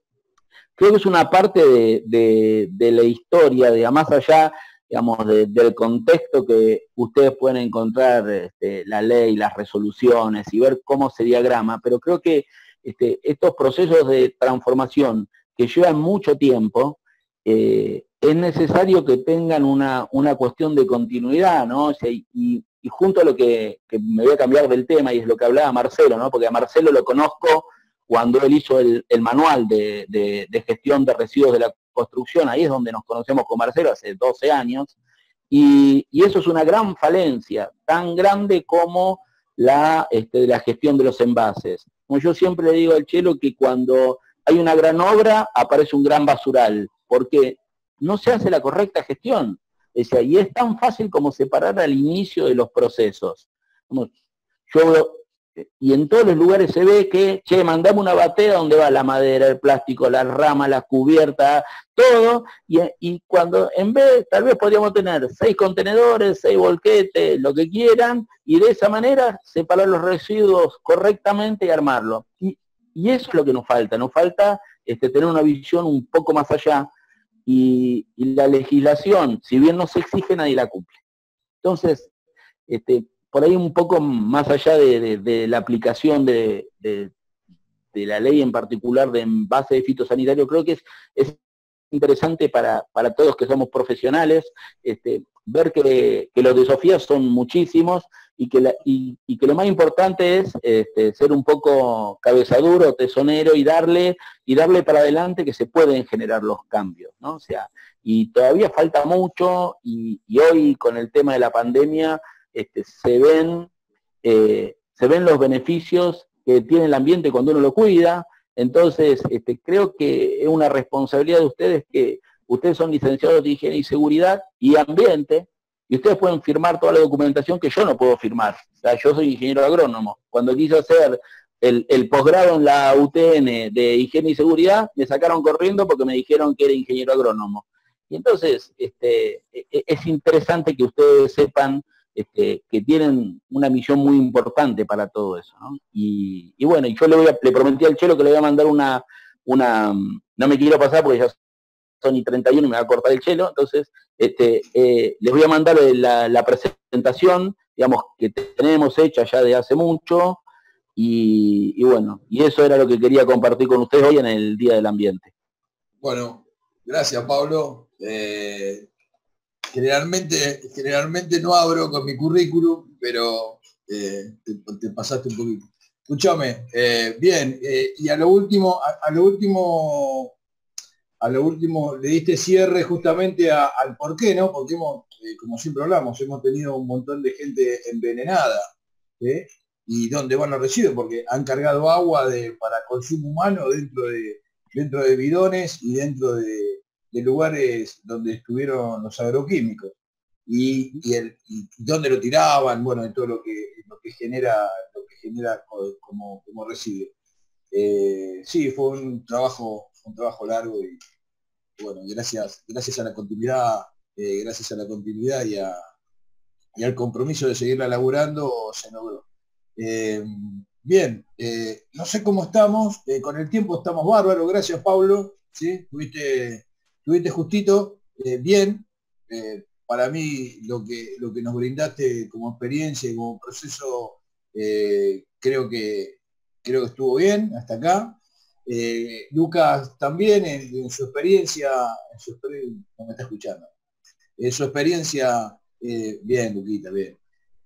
creo que es una parte de la historia, más allá, digamos, del contexto que ustedes pueden encontrar la ley, las resoluciones y ver cómo se diagrama, pero creo que estos procesos de transformación que llevan mucho tiempo, es necesario que tengan una cuestión de continuidad, ¿no? O sea, y junto a lo que me voy a cambiar del tema, y es lo que hablaba Marcelo, ¿no? Porque a Marcelo lo conozco cuando él hizo el manual de gestión de residuos de la construcción. Ahí es donde nos conocemos con Marcelo, hace 12 años, y eso es una gran falencia, tan grande como la gestión de los envases. Como yo siempre le digo al Chelo, que cuando hay una gran obra, aparece un gran basural, porque no se hace la correcta gestión. O sea, y es tan fácil como separar al inicio de los procesos. Y en todos los lugares se ve que, mandame una batea donde va la madera, el plástico, las ramas, la cubierta, todo, y cuando en vez, tal vez podríamos tener 6 contenedores, 6 volquetes, lo que quieran, y de esa manera separar los residuos correctamente y armarlo. Y eso es lo que nos falta tener una visión un poco más allá, y la legislación, si bien no se exige, nadie la cumple. Entonces, por ahí un poco más allá de la aplicación de la ley en particular de envase de fitosanitario, creo que es interesante para todos que somos profesionales, ver que los desafíos son muchísimos y que lo más importante es ser un poco cabezaduro, tesonero y darle para adelante, que se pueden generar los cambios, ¿no? O sea, y todavía falta mucho, y hoy con el tema de la pandemia se ven los beneficios que tiene el ambiente cuando uno lo cuida. Entonces, creo que es una responsabilidad de ustedes, que ustedes son licenciados de Higiene y Seguridad y Ambiente, y ustedes pueden firmar toda la documentación que yo no puedo firmar. O sea, yo soy ingeniero agrónomo. Cuando quise hacer el posgrado en la UTN de Higiene y Seguridad, me sacaron corriendo porque me dijeron que era ingeniero agrónomo. Y entonces, es interesante que ustedes sepan que tienen una misión muy importante para todo eso, ¿no? Y bueno, y yo le prometí al Chelo que le voy a mandar una no me quiero pasar porque ya son y 31 y me va a cortar el Chelo, entonces les voy a mandar la presentación, digamos, que tenemos hecha ya de hace mucho, y bueno, y eso era lo que quería compartir con ustedes hoy en el Día del Ambiente. Bueno, gracias, Pablo. Generalmente no abro con mi currículum, pero te pasaste un poquito. Escúchame, bien, y a lo último le diste cierre justamente al por qué, ¿no? Porque como siempre hablamos, hemos tenido un montón de gente envenenada, ¿eh? ¿Y dónde van los residuos? Porque han cargado agua para consumo humano dentro de bidones y dentro de lugares donde estuvieron los agroquímicos. Y dónde lo tiraban, bueno, de todo lo que genera como residuo. Sí, fue un trabajo largo, y bueno, gracias a la continuidad, y al compromiso de seguirla laburando, se logró. Bien, no sé cómo estamos, con el tiempo estamos bárbaros, gracias, Pablo, ¿sí? Tuviste justito, bien. Para mí lo que nos brindaste como experiencia y como proceso, creo que estuvo bien hasta acá. Lucas también en su experiencia, no me está escuchando, en su experiencia, bien, Luquita, bien.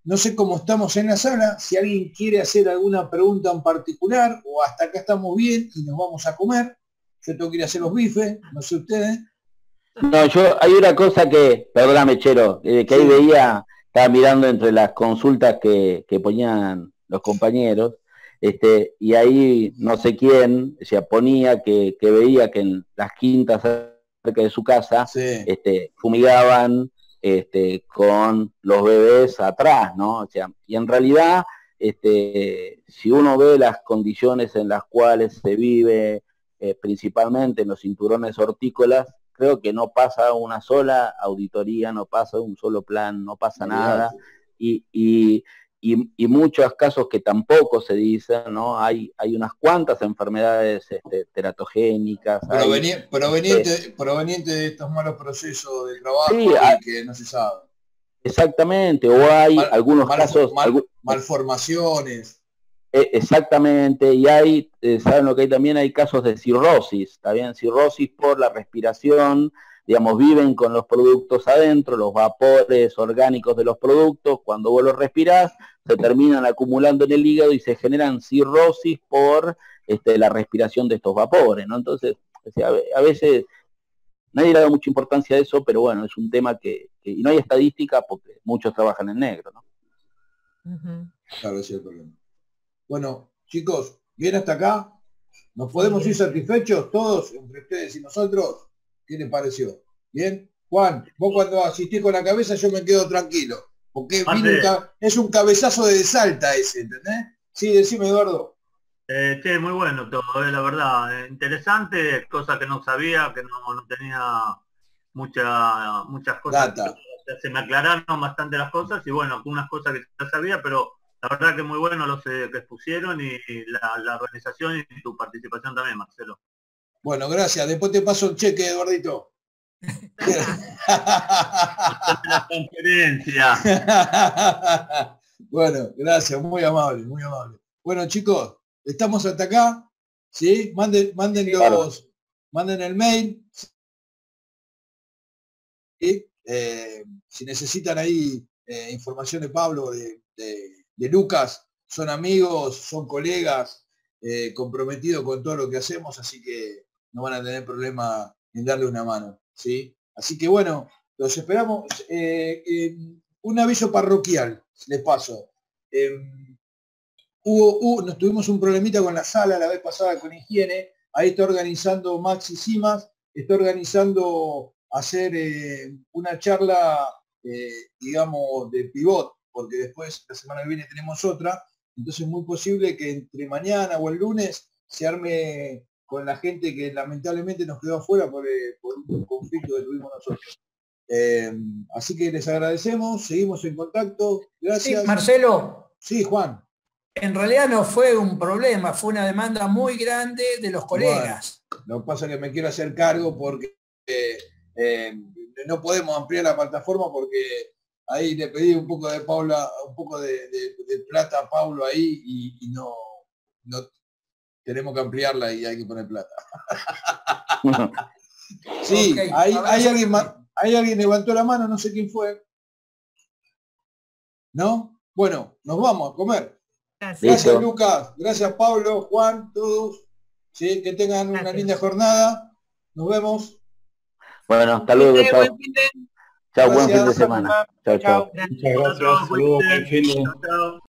No sé cómo estamos en la sala, si alguien quiere hacer alguna pregunta en particular, o hasta acá estamos bien y nos vamos a comer. Yo tengo que ir a hacer los bifes, no sé ustedes. No, hay una cosa que, perdóname, Chelo, que ahí veía, estaba mirando entre las consultas que ponían los compañeros, y ahí no sé quién, o sea, ponía que veía que en las quintas cerca de su casa, sí, fumigaban con los bebés atrás, ¿no? O sea, y en realidad, si uno ve las condiciones en las cuales se vive, principalmente en los cinturones hortícolas, creo que no pasa una sola auditoría, no pasa un solo plan, no pasa nada, y muchos casos que tampoco se dicen, ¿no? Hay unas cuantas enfermedades teratogénicas. Proveniente de estos malos procesos de trabajo, sí, que no se sabe. Exactamente, o hay algunos casos... malformaciones. Exactamente, y hay, saben lo que hay también, hay casos de cirrosis, ¿está bien? Cirrosis por la respiración, digamos, viven con los productos adentro, los vapores orgánicos de los productos, cuando vos los respirás, se terminan acumulando en el hígado y se generan cirrosis por la respiración de estos vapores, ¿no? Entonces, o sea, a veces nadie le da mucha importancia a eso, pero bueno, es un tema que y no hay estadística porque muchos trabajan en negro, ¿no? Claro, ese es el problema. Bueno, chicos, bien hasta acá. ¿Nos podemos ir satisfechos todos, entre ustedes y nosotros? ¿Qué les pareció? ¿Bien? Juan, vos cuando asistís con la cabeza yo me quedo tranquilo, porque es un cabezazo de Salta ese, ¿entendés? Sí, decime, Eduardo. Sí, muy bueno todo, la verdad. Interesante, cosas que no sabía, que no tenía muchas cosas. Data. Se me aclararon bastante las cosas, y bueno, algunas cosas que ya sabía, pero La verdad que muy bueno los que expusieron y la organización y tu participación también, Marcelo. Bueno, gracias. Después te paso el cheque, Eduardito. La conferencia. Bueno, gracias, muy amable, muy amable. Bueno, chicos, estamos hasta acá, ¿sí? Manden el mail. ¿Sí? Si necesitan ahí información de Pablo, de Lucas, son amigos, son colegas, comprometidos con todo lo que hacemos, así que no van a tener problema en darle una mano, ¿sí? Así que bueno, los esperamos. Un aviso parroquial, les paso. Nos tuvimos un problemita con la sala la vez pasada con higiene. Ahí está organizando Maxi Simas, está organizando hacer una charla, digamos, de pivot, porque después la semana que viene tenemos otra. Entonces es muy posible que entre mañana o el lunes se arme con la gente que lamentablemente nos quedó afuera por un conflicto que tuvimos nosotros. Así que les agradecemos, seguimos en contacto. Gracias. Sí, Marcelo. Sí, Juan. En realidad no fue un problema, fue una demanda muy grande de los colegas. Bueno, lo que pasa es que me quiero hacer cargo porque no podemos ampliar la plataforma porque ahí le pedí un poco de Paula, un poco de plata a Paulo ahí y no tenemos que ampliarla y hay que poner plata. Sí, okay. Hay alguien levantó la mano, no sé quién fue. ¿No? Bueno, nos vamos a comer. Gracias Lucas, gracias Pablo, Juan, todos. ¿Sí? Que tengan una linda jornada. Nos vemos. Bueno, hasta luego. Chao, buen fin de semana. Chao, chao. Muchas gracias. Saludos, buen fin de semana.